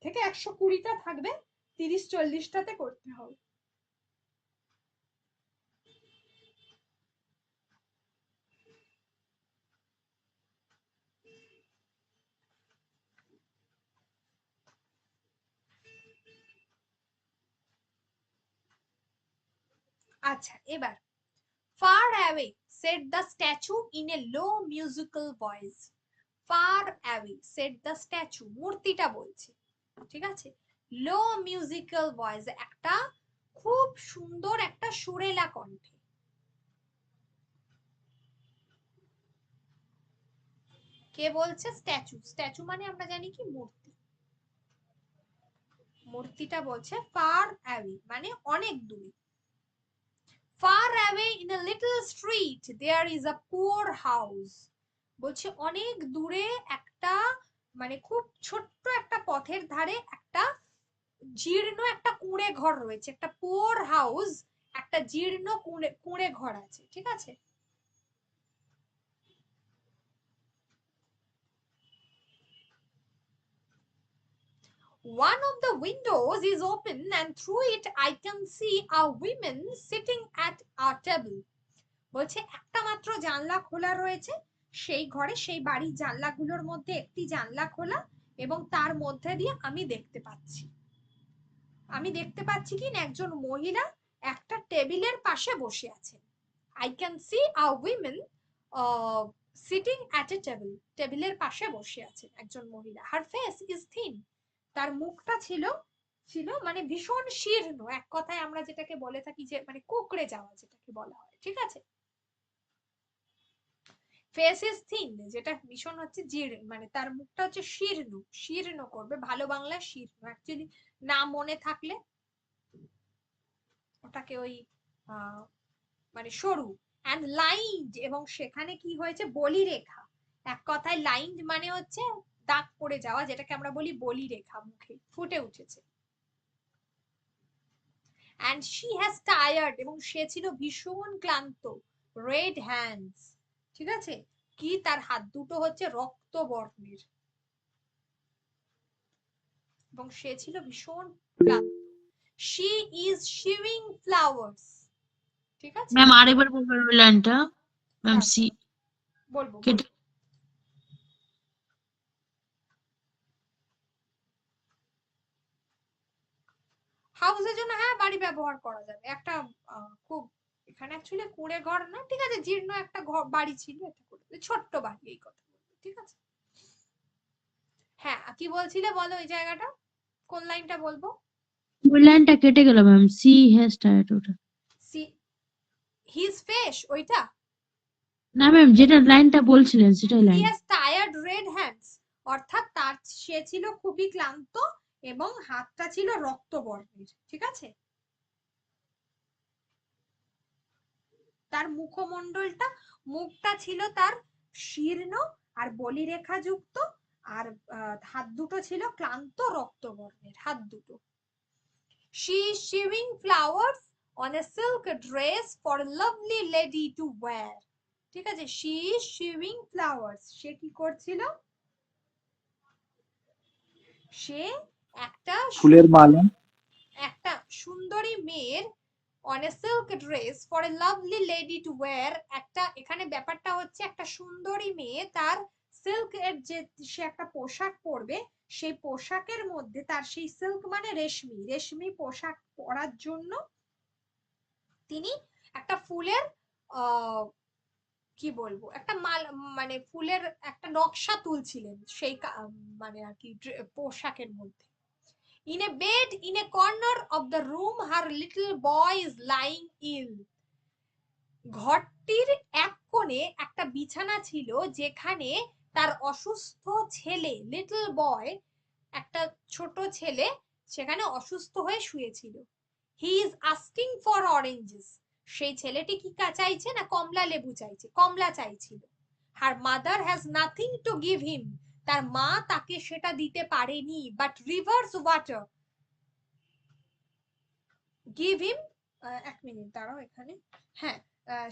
থেকে 120টা থাকবে, 30-40টাতে করতে হবে। আচ্ছা, এবার far away said the statue in a low musical voice. far away said the statue, মূর্তিটা বলছে, ঠিক আছে, লো মিউজিক্যাল ভয়েস, একটা খুব সুন্দর একটা সুরেলা কণ্ঠে। কে বলছে? স্ট্যাচু। স্ট্যাচু মানে আমরা জানি কি মূর্তি। মূর্তিটা বলছে ফার অ্যাওয়ে মানে অনেক দূরে। Far away in a little street there is a poor house, বলছে অনেক দূরে একটা, মানে খুব ছোট্ট একটা পথের ধারে একটা জীর্ণ একটা কুঁড়ে ঘর রয়েছে, একটা পুয়ার হাউস, একটা জীর্ণ কুঁড়ে ঘর আছে, ঠিক আছে। One of the windows is open and through it I can see a woman sitting at a table. বলছে একটা মাত্র জানলা খোলা রয়েছে সেই ঘরে, সেই বাড়ির জানলাগুলোর মধ্যে একটি জানলা খোলা, এবং তার মধ্যে দিয়ে আমি দেখতে পাচ্ছি, কি না, একজন মহিলা একটা টেবিলের পাশে বসে আছেন। I can see a woman sitting at a table, টেবিলের পাশে বসে আছেন একজন মহিলা। Her face is thin, তার মুখটা ছিল মানে ভীষণ শীর্ণ, এক কথায় আমরা যেটাকে বলে থাকি যে মানে কুঁকড়ে যাওয়া যেটাকে বলা হয়, ঠিক আছে। ফেস ইজ থিন যেটা ভীষণ হচ্ছে জীর্ণ, মানে তার মুখটা হচ্ছে শীর্ণ, শীর্ণ করবে, ভালো বাংলা শীর্ণ, অ্যাকচুয়ালি না মনে থাকলে ওটাকে ওই মানে সরু, অ্যান্ড লাইন্ড, এবং সেখানে কি হয়েছে বলি রেখা, এক কথায় লাইন্ড মানে হচ্ছে দাগ পড়ে যাওয়া, যেটাকে আমরা বলি বলি রেখা, মুখে ফুটে উঠেছে। and she has tired, এবং সে ছিল ভীষণ ক্লান্ত, red hands, ঠিক আছে, কি তার হাত দুটো হচ্ছে রক্ত বর্ণের, এবং সে ছিল ভীষণ ক্লান্ত। she is shiving flowers, ঠিক আছে। ম্যাম আরেকবার বলবেন ওই লাইনটা, ম্যাম সি বলবো কেটে হাউসের জন্য হ্যাঁ বাড়ি ব্যবহার করা যাবে, একটা খুব এখানে অ্যাকচুয়ালি কুঁড়ে ঘর না, ঠিক আছে, জীর্ণ একটা ঘর বাড়ি ছিল, এটা করে ছোট্ট বাড়ি, এই কথা বলবো, ঠিক আছে। হ্যাঁ কি বলছিলে বলো, ওই জায়গাটা কোন লাইনটা বলবো? ওই লাইনটা কেটে গেল ম্যাম, সি হ্যাজ টায়ার্ড ওটা। সি হিজ ফেস, ওইটা না ম্যাম যেটা লাইনটা বলছিলেন সেটাই he line. Has tired red hands, অর্থাৎ তার সে ছিল খুবই ক্লান্ত এবং হাতটা ছিল রক্তবর্ণের, ঠিক আছে। তার মুখমণ্ডলটা, মুখটা ছিল তার শীর্ণ আর বলিরেখা যুক্ত, আর হাত দুটো ছিল ক্লান্ত রক্তবর্ণের, হাত দুটো। she is shiving flowers on a silk dress for a lovely lady to wear, ঠিক আছে। she is shiving flowers, সে কি করছিল, সে একটা ফুলের মালা। একটা সুন্দরী মেয়ের on a silk dress for a lovely lady to wear, একটা এখানে ব্যাপারটা হচ্ছে একটা সুন্দরী মেয়ে তার সিল্ক এর যে সে একটা পোশাক পরবে, সেই পোশাকের মধ্যে তার সেই সিল্ক মানে রেশমি, রেশমি পোশাক পরার জন্য তিনি একটা ফুলের আহ কি বলবো একটা মাল মানে ফুলের একটা নকশা তুলছিলেন সেই মানে আর কি পোশাকের মধ্যে। In a bed in a corner of the room her little boy is lying ill, ঘরটির এক কোণে একটা বিছানা ছিল যেখানে তার অসুস্থ ছেলে, লিটল বয়, একটা ছোট ছেলে সেখানে অসুস্থ হয়ে শুয়েছিল। He is asking for oranges, সেই ছেলেটি কি চাইছে না, কমলা লেবু চাইছে, কমলা চাইছিল। Her mother has nothing to give him, তার মা তাকে সেটা দিতে পারেনি, but river's water give him, এক মিনিট দাঁড়াও এখানে, হ্যাঁ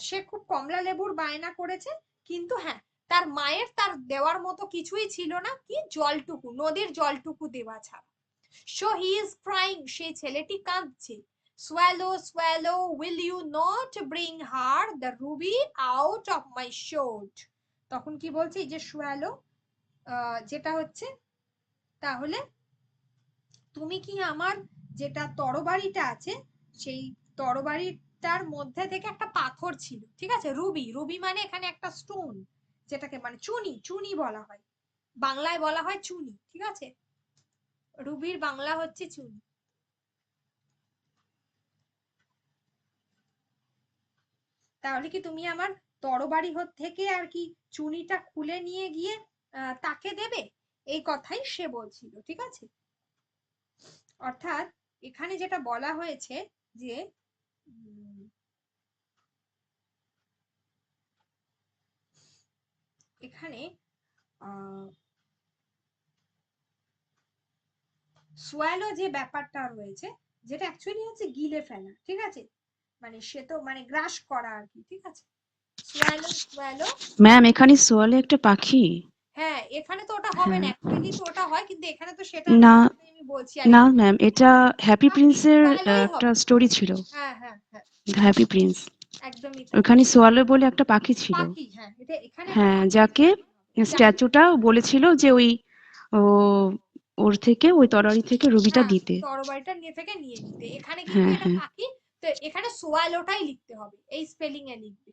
সে খুব কমলা লেবুর বায়না করেছে, কিন্তু হ্যাঁ তার মায়ের তার দেওয়ার মতো কিছুই ছিল না, কি জলটুকু, নদীর জলটুকু দেওয়া ছাড়া। সো হি ইজ ক্রাইং, সেই ছেলেটি কাঁদছে। Swallow swallow will you not bring her the ruby out of my sword, তখন কি বলছে, এই যে সোয়ালো যেটা হচ্ছে, তাহলে তুমি কি আমার যেটা তরবারিটা আছে সেই তরবারিটার মধ্যে থেকে একটা পাথর ছিল, ঠিক আছে, রুবি, রুবি মানে এখানে একটা স্টোন, যেটাকে মানে চুনি, চুনি বলা হয়, বাংলায় বলা হয় চুনি, ঠিক আছে, রুবির বাংলা হচ্ছে চুনি। তাহলে কি তুমি আমার তরবারি থেকে আর কি চুনিটা খুলে নিয়ে গিয়ে তাকে দেবে, এই কথাই সে বলছিল, ঠিক আছে। অর্থাৎ এখানে যেটা বলা হয়েছে যে এখানে সোয়ালো যে ব্যাপারটা রয়েছে, যেটা অ্যাকচুয়ালি হচ্ছে গিলে ফেলা, ঠিক আছে, মানে সে তো মানে গ্রাস করা আর কি, ঠিক আছে, সোয়ালো সোয়ালো। ম্যাম এখানে সোয়ালে একটা পাখি। হ্যাঁ এখানে তো ওটা হবে না, হ্যাঁ অ্যাকচুয়ালি তো ওটা হয়, কিন্তু এখানে তো সেটা না আমি বলছি না আরেকটু। ম্যাম, এটা হ্যাপি প্রিন্সের সোয়ালোই একটা হবে, স্টোরি ছিল, হ্যাঁ হ্যাঁ হ্যাঁ হ্যাপি প্রিন্স। একদমই তাই, ওখানে সোয়ালে বলে একটা পাখি ছিল, পাখি, হ্যাঁ এটা এখানে একটা হ্যাঁ, পাখি যাকে হবে, স্ট্যাচুটা বলেছিল যে ওই ও ওর থেকে ওই তরবারি থেকে রুবিটা হ্যাঁ দিতে। তরবারিটা নিয়ে নিতে, এখানে কিন্তু হ্যাঁ এটা হ্যাঁ পাখি, তো এখানে সোয়ালোটাই লিখতে হবে, এই স্পেলিং এ লিখবে,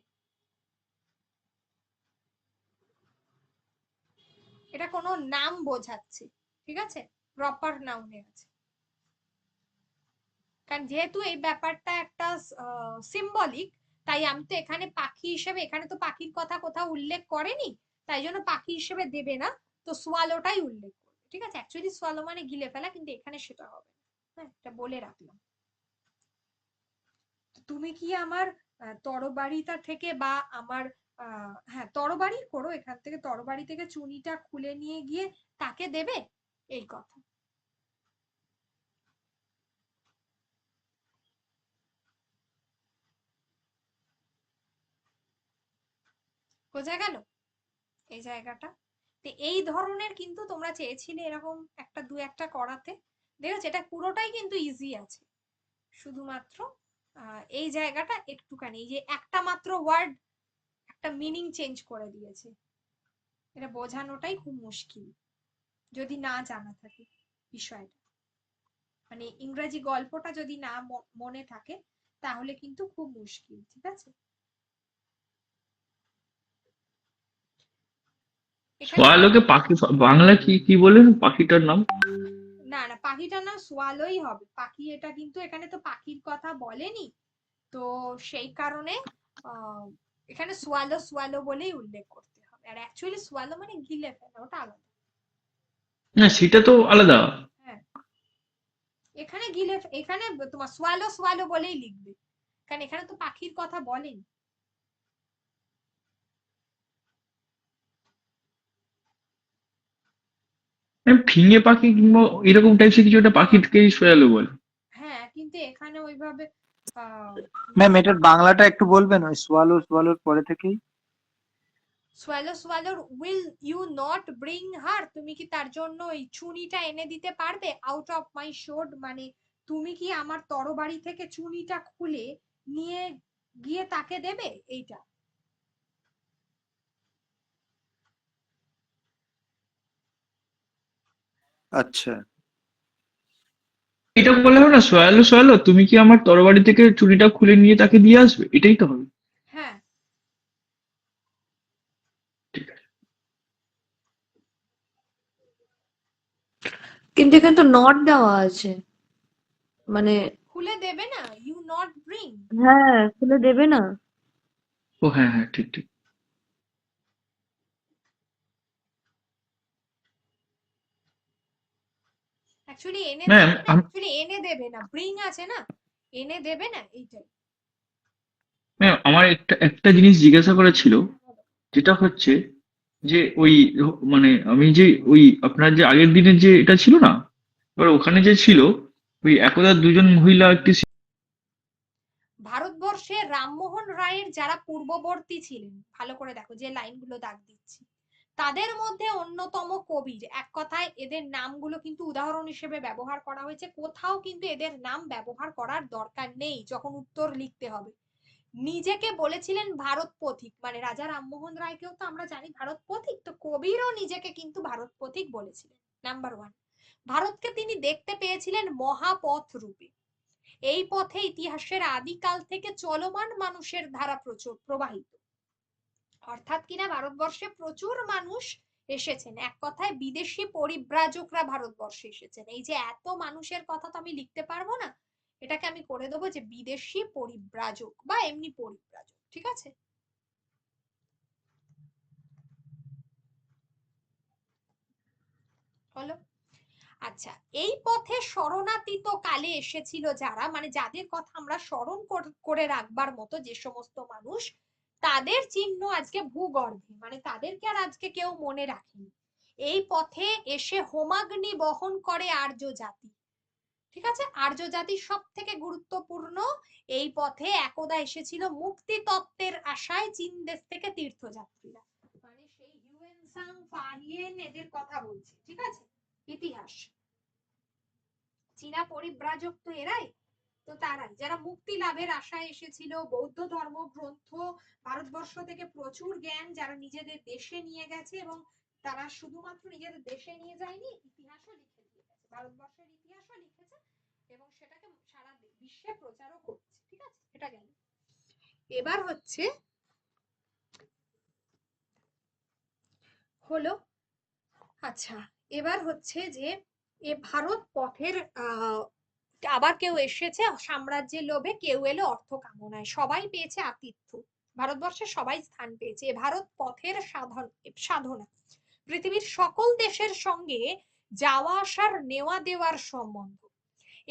এটা কোনো নাম বোঝাচ্ছে, ঠিক আছে, প্রপার নাউনে আছে, কারণ যেহেতু এই ব্যাপারটা একটা সিম্বলিক, তাই আমি তো এখানে পাখি হিসেবে, এখানে তো পাখির কথা কোথাও উল্লেখ করেনি, তাই জন্য পাখি হিসেবে দেবে না, তো সোয়ালোটাই উল্লেখ করবে, ঠিক আছে। অ্যাকচুয়ালি সোয়ালো মানে গিলে ফেলা, কিন্তু এখানে সেটা হবে না, হ্যাঁ এটা বলে রাখলাম। তুমি কি আমার তরবারিটা থেকে বা আমার হ্যাঁ তরবারি করো, এখান থেকে তরবারি থেকে চুনিটা খুলে নিয়ে গিয়ে তাকে দেবে, এই কথা। বোঝা গেল এই জায়গাটা? তো এই ধরনের কিন্তু তোমরা চেয়েছিলে এরকম একটা দু একটা করাতে, দেখেছো এটা পুরোটাই কিন্তু ইজি আছে, শুধুমাত্র এই জায়গাটা একটুখানি, এই যে একটা মাত্র ওয়ার্ড একটা মিনিং চেঞ্জ করে দিয়েছে, এটা বোঝানোটাই খুব মুশকিল যদি না জানা থাকে বিষয়টা, মানে ইংরেজি গল্পটা যদি না মনে থাকে তাহলে কিন্তু খুব মুশকিল, ঠিক আছে? এখানে সোয়ালোকে পাখি, বাংলা কি কি বলেন পাখিটার নাম? না না, পাখিটার নাম সোয়ালোই হবে, পাখি এটা কিন্তু এখানে তো পাখির কথা বলেনি, তো সেই কারণে আহ এখানে সোয়ালো সোয়ালো বলেই উল্লেখ করতে হবে, আর অ্যাকচুয়ালি সোয়ালো মানে গিলে ফেলা, ওটা আলাদা। না সেটা তো আলাদা। হ্যাঁ, এখানে গিলে এখানে তোমার সোয়ালো সোয়ালো বলেই লিখবে, কারণ এখানে তো পাখির কথা বলেনি। ফিঙে পাখি কিংবা এরকম টাইপের কিছু একটা পাখিকেই সোয়ালো বলে। হ্যাঁ, কিন্তু এখানে ওইভাবে আহ ম্যাম এটার বাংলাটা একটু বলবেন, ওই সোয়ালো সোয়ালোর পরে থেকেই? সোয়ালো সোয়ালোর will you not bring her, তুমি কি তার জন্য ওই চুনিটা এনে দিতে পারবে? আউট অফ মাই শোড মানে তুমি কি আমার তরবারি থেকে চুনিটা খুলে নিয়ে গিয়ে তাকে দেবে, এইটা। আচ্ছা। এটা বলা হবে না, সোয়ালো সোয়ালো তুমি কি আমার তরবারি থেকে চুড়িটা খুলে নিয়ে তাকে দিয়ে আসবে, এটাই তো হবে। হ্যাঁ, ঠিক আছে। কিন্তু এখানে তো নট দেওয়া আছে, মানে খুলে দেবে না, ইউ নট ব্রিং। হ্যাঁ খুলে দেবে না। ও হ্যাঁ হ্যাঁ, ঠিক ঠিক। অ্যাকচুয়ালি এনে ম্যাম দেবে না, অ্যাকচুয়ালি এনে দেবে না, ব্রিং আছে না, এনে দেবে না, এইটাই। ম্যাম আমার একটা একটা জিনিস জিজ্ঞাসা করা ছিল, যেটা হচ্ছে যে ওই মানে আমি যে ওই আপনার যে আগের দিনের যে এটা ছিল না, এবার ওখানে যে ছিল ওই একদা দুজন মহিলা একটি ভারতবর্ষে রামমোহন রায়ের যারা পূর্ববর্তী ছিলেন, ভালো করে দেখো যে লাইনগুলো দাগ দিচ্ছি, তাদের মধ্যে অন্যতম কবির, এক কথায় এদের নামগুলো কিন্তু উদাহরণ হিসেবে ব্যবহার করা হয়েছে, কোথাও কিন্তু এদের নাম ব্যবহার করার দরকার নেই যখন উত্তর লিখতে হবে। নিজেকে বলেছিলেন ভারত পথিক, মানে রাজা রামমোহন রায়কেও তো আমরা জানি ভারত পথিক, তো কবিরও নিজেকে কিন্তু ভারত পথিক বলেছিলেন। নাম্বার ওয়ান, ভারতকে তিনি দেখতে পেয়েছিলেন মহাপথ রূপে, এই পথে ইতিহাসের আদিকাল থেকে চলমান মানুষের ধারা প্রচুর প্রবাহিত, অর্থাৎ কিনা ভারতবর্ষে প্রচুর মানুষ এসেছেন, এক কথায় বিদেশি পরিব্রাজকরা ভারতবর্ষে এসেছেন। এই যে এত মানুষের কথা তো আমি লিখতে পারবো না, এটাকে আমি করে দেবো যে বিদেশি পরিব্রাজক বা এমনি পরিব্রাজক, ঠিক আছে? হলো। আচ্ছা, এই পথে শরণাতীত কালে এসেছিল যারা, মানে যাদের কথা আমরা স্মরণ করে রাখবার মতো যে সমস্ত মানুষ, তাদের চিহ্ন আজকে ভূগর্ভে, মানে তাদেরকে আর আজকে কেউ মনে রাখেনি। এই পথে এসে হোমাগ্নি বহন করে আর্য জাতি, ঠিক আছে? আর্য জাতি সব থেকে গুরুত্বপূর্ণ। এই পথে একদা এসেছিল মুক্তি তত্ত্বের আশায় চীন দেশ থেকে তীর্থযাত্রীরা, মানে সেই হিউয়েন সাং ফাহিয়েন এদের কথা বলছি, ঠিক আছে? ইতিহাস, চীনা পরিব্রাজক তো এরাই, তো তারাই যারা মুক্তি লাভের আশায় এসেছিল, বৌদ্ধ ধর্ম গ্রন্থ ভারতবর্ষ থেকে প্রচুর জ্ঞান যারা নিজেদের দেশে নিয়ে গেছে, এবং তারা শুধুমাত্র নিজেদের দেশে নিয়ে যায়নি, ইতিহাসও লিখে দিয়ে গেছে, ভারতবর্ষের ইতিহাসও লিখেছে এবং সেটাকে সারা বিশ্বে প্রচারও করছে, ঠিক আছে? এটা গেল। এবার হচ্ছে হলো, আচ্ছা, এবার হচ্ছে যে এ ভারত পথের আবার কেউ এসেছে সাম্রাজ্যের লোভে, কেউ এলো অর্থ কামনায়, সবাই পেয়েছে আতিথ্য, ভারতবর্ষে সবাই স্থান পেয়েছে। এ ভারত পথের সাধনা পৃথিবীর সকল দেশের সঙ্গে যাওয়া আসার নেওয়া দেওয়ার সম্বন্ধ,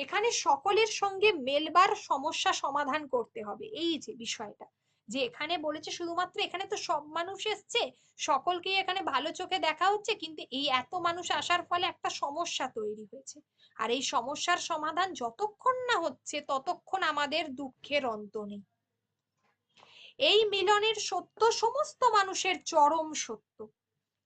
এখানে সকলের সঙ্গে মেলবার সমস্যা সমাধান করতে হবে, এই যে বিষয়টা, যে এখানে বলেছে শুধুমাত্র এখানে তো সব মানুষ এসছে, সকলকেই এখানে ভালো চোখে দেখা হচ্ছে, কিন্তু এই এত মানুষ আসার ফলে একটা সমস্যা তৈরি হয়েছে, আর এই সমস্যার সমাধান যতক্ষণ না হচ্ছে ততক্ষণ আমাদের দুঃখের অন্ত নেই। এই মিলনের সত্য সমস্ত মানুষের চরম সত্য।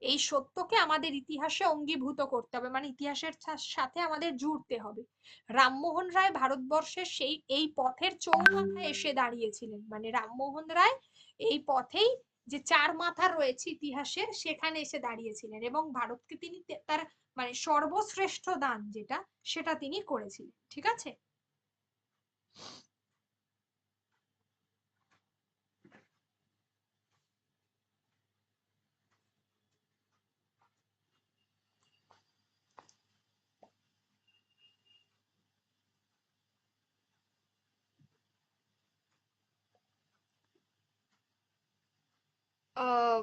এই সত্যকে আমাদের ইতিহাসে অঙ্গীভূত করতে হবে, মানে ইতিহাসের সাথে আমাদের জুড়তে হবে। রামমোহন রায় ভারতবর্ষের সেই এই পথের চৌমাথায় এসে দাঁড়িয়েছিলেন, মানে রামমোহন রায় এই পথেই যে চার মাথা রয়েছে ইতিহাসের সেখানে এসে দাঁড়িয়েছিলেন এবং ভারতকে তিনি তার মানে সর্বশ্রেষ্ঠ দান যেটা সেটা তিনি করেছিলেন। ঠিক আছে। আহ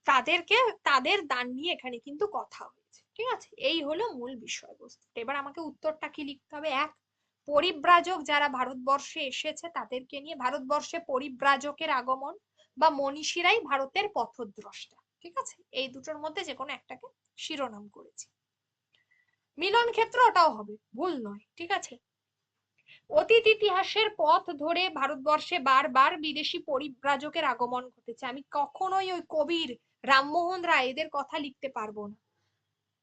তাদেরকে তাদের দান নিয়ে এখানে কিন্তু কথা হয়েছে। ঠিক আছে, এই হলো মূল বিষয়বস্তু। এবার আমাকে উত্তরটা কি লিখতে হবে? এক, পরিব্রাজক যারা ভারতবর্ষে এসেছে তাদেরকে নিয়ে, ভারতবর্ষে পরিব্রাজকের আগমন বা মনীষীরাই ভারতের পথদ্রষ্টা। ঠিক আছে, এই দুটোর মধ্যে যে কোনো একটাকে শিরোনাম করেছি। মিলন ক্ষেত্র ওটাও হবে, ভুল নয়। ঠিক আছে। অতীত ইতিহাসের পথ ধরে ভারতবর্ষে বারবার বিদেশি পরিব্রাজকের আগমন ঘটেছে। আমি কখনোই ওই কবির, রামমোহন রায় এদের কথা লিখতে পারবো না।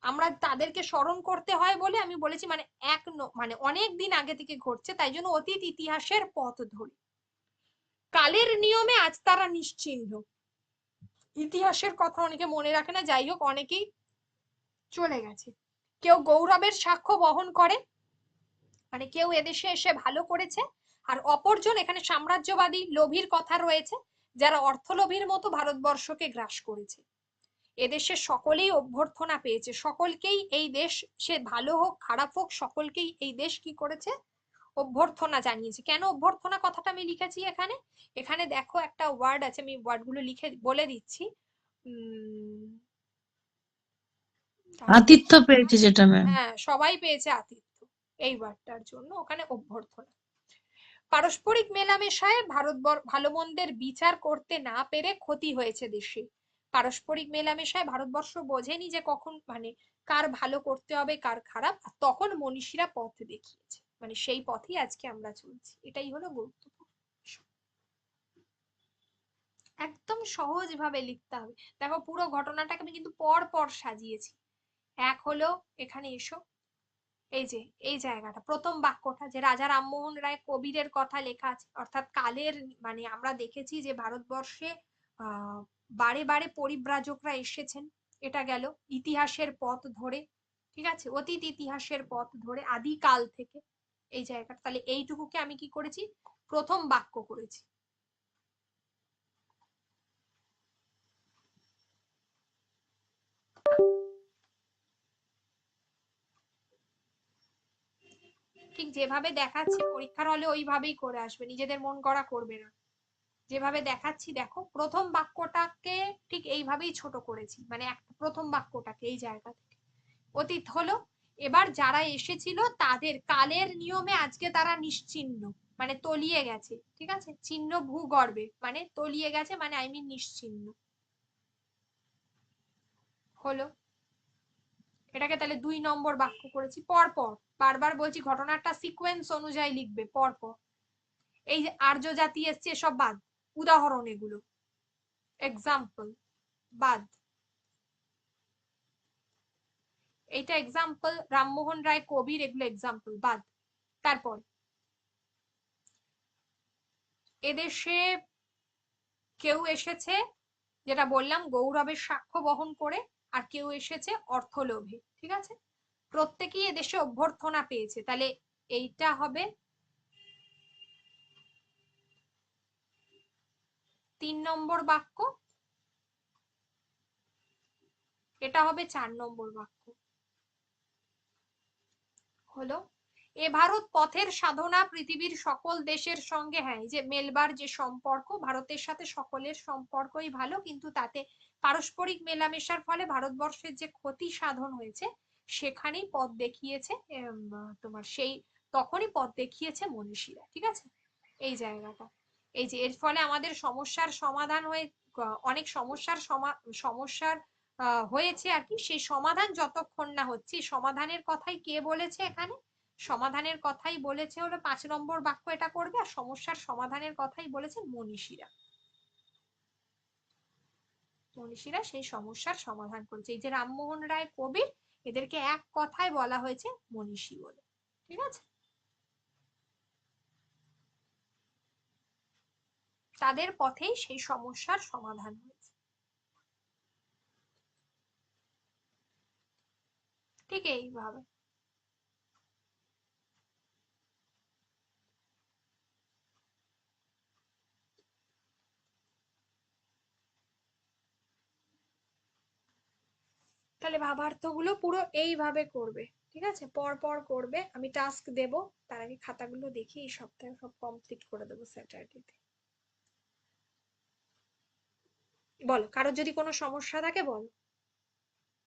আমরা তাদেরকে স্মরণ করতে হয় বলে আমি বলেছি, মানে মানে অনেক দিন আগে থেকে ঘটছে, তাই জন্য অতীত ইতিহাসের পথ ধরে। কালের নিয়মে আজ তারা নিশ্চিহ্ন। ইতিহাসের কথা অনেকে মনে রাখে না, যাই হোক অনেকেই চলে গেছে। কেউ গৌরবের সাক্ষ্য বহন করে, মানে কেউ এদেশে এসে ভালো করেছে, আর অপরজন এখানে সাম্রাজ্যবাদী লোভীর কথা রয়েছে যারা অর্থলোভীর মতো ভারতবর্ষকে গ্রাস করেছে। এদেশে সকলেই অভ্যর্থনা পেয়েছে, সকলকেই এই দেশ, সে ভালো হোক খারাপ হোক, সকলকেই এই দেশ কি করেছে? অভ্যর্থনা জানিয়েছে। কেন অভ্যর্থনা কথাটা আমি লিখেছি এখানে? এখানে দেখো একটা ওয়ার্ড আছে, আমি ওয়ার্ডগুলো লিখে বলে দিচ্ছি। আতিথ্য পেয়েছে যেটা ম্যাম। হ্যাঁ, সবাই পেয়েছে আতিথ্য, এই ওয়ার্ডটার জন্য ওখানে অভ্যর্থনা। পারস্পরিক মেলামেশায় ভালো মন্দের বিচার করতে না পেরে ক্ষতি হয়েছে দেশে। পারস্পরিক মেলামেশায় ভারতবর্ষ বোঝেনি যে কখন মানে কার ভালো করতে হবে কার খারাপ, আর তখন মনীষীরা পথ দেখিয়েছে, মানে সেই পথেই আজকে আমরা চলছি। এটাই হলো গুরুত্বপূর্ণ বিষয়। একদম সহজ ভাবে লিখতে হবে। দেখো পুরো ঘটনাটাকে আমি কিন্তু পর পর সাজিয়েছি। এক হলো, এখানে এসো, এই যে এই জায়গাটা প্রথম বাক্যটা যে রাজা রামমোহন রায় কবিরের কথা লেখা আছে, অর্থাৎ কালের, মানে আমরা দেখেছি যে ভারতবর্ষে বারে বারে পরিব্রাজকরা এসেছেন, এটা গেল ইতিহাসের পথ ধরে। ঠিক আছে, অতীত ইতিহাসের পথ ধরে আদিকাল থেকে এই জায়গাটা, তাহলে এইটুকুকে আমি কি করেছি? প্রথম বাক্য করেছি। ঠিক যেভাবে দেখাচ্ছি পরীক্ষার হলে ওইভাবেই করে আসবে, নিজেদের মন গড়া করবে না। যেভাবে দেখাচ্ছি দেখো, প্রথম বাক্যটাকে ঠিক এইভাবেই ছোট করেছি, মানে প্রথম বাক্যটাকে এই জায়গা থেকে। অতীত হলো, এবার যারা এসেছিল তাদের কালের নিয়মে আজকে তারা নিশ্চিহ্ন, মানে তলিয়ে গেছে। ঠিক আছে, চিহ্ন ভূগর্ভে, মানে তলিয়ে গেছে, মানে আই মিন নিশ্চিহ্ন হলো। এটাকে তাহলে 2 নম্বর বাক্য করেছি। পরপর বারবার বলছি ঘটনাটা সিকোয়েন্স অনুযায়ী লিখবে পরপর। এই যে আর্য জাতি এসছে এসব বাদ, উদাহরণ এগুলো, এক্সাম্পল বাদ। এইটা এক্সাম্পল, রামমোহন রায় কবির, এগুলো এক্সাম্পল বাদ। তারপর এদেশে কেউ এসেছে, যেটা বললাম গৌরবের সাক্ষ্য বহন করে, আর কেউ এসেছে অর্থলোভে। ঠিক আছে, প্রত্যেকেই এদেশে অভ্যর্থনা পেয়েছে, তাহলে এইটা হবে 3 নম্বর বাক্য, এটা হবে 4 নম্বর বাক্য। হলো, এ ভারত পথের সাধনা পৃথিবীর সকল দেশের সঙ্গে, হ্যাঁ এই যে মেলবার যে সম্পর্ক, ভারতের সাথে সকলের সম্পর্কই ভালো, কিন্তু তাতে পারস্পরিক মেলামেশার ফলে ভারতবর্ষের যে ক্ষতি সাধন হয়েছে সেখানেই পথ দেখিয়েছে তোমার সেই, তখনই পথ দেখিয়েছে মনীষীরা। ঠিক আছে, এই জায়গাটা, এই যে এর ফলে আমাদের সমস্যার সমাধান হয়ে অনেক সমস্যার হয়েছে আর কি, সেই সমাধান যতক্ষণ না হচ্ছে, সমাধানের কথাই কে বলেছে এখানে? সমাধানের কথাই বলেছে হলো 5 নম্বর বাক্য, এটা করবে, আর সমস্যার সমাধানের কথাই বলেছে মনীষীরা। মনীষীরা সেই সমস্যার সমাধান করেছে। এই যে রামমোহন রায় কবির, এদেরকে এক কথায় বলা হয়েছে মনীষী বলে। ঠিক আছে, তাদের পথেই সেই সমস্যার সমাধান হয়েছে। ঠিক এইভাবে তাহলে ভাবার্থগুলো পুরো এইভাবে করবে। ঠিক আছে, পর পর করবে, আমি টাস্ক দেব, তার আগে খাতাগুলো দেখি এই সপ্তাহে সব কমপ্লিট করে দেবো স্যাটারডেতে। বলো, কারোর যদি কোনো সমস্যা থাকে বলো।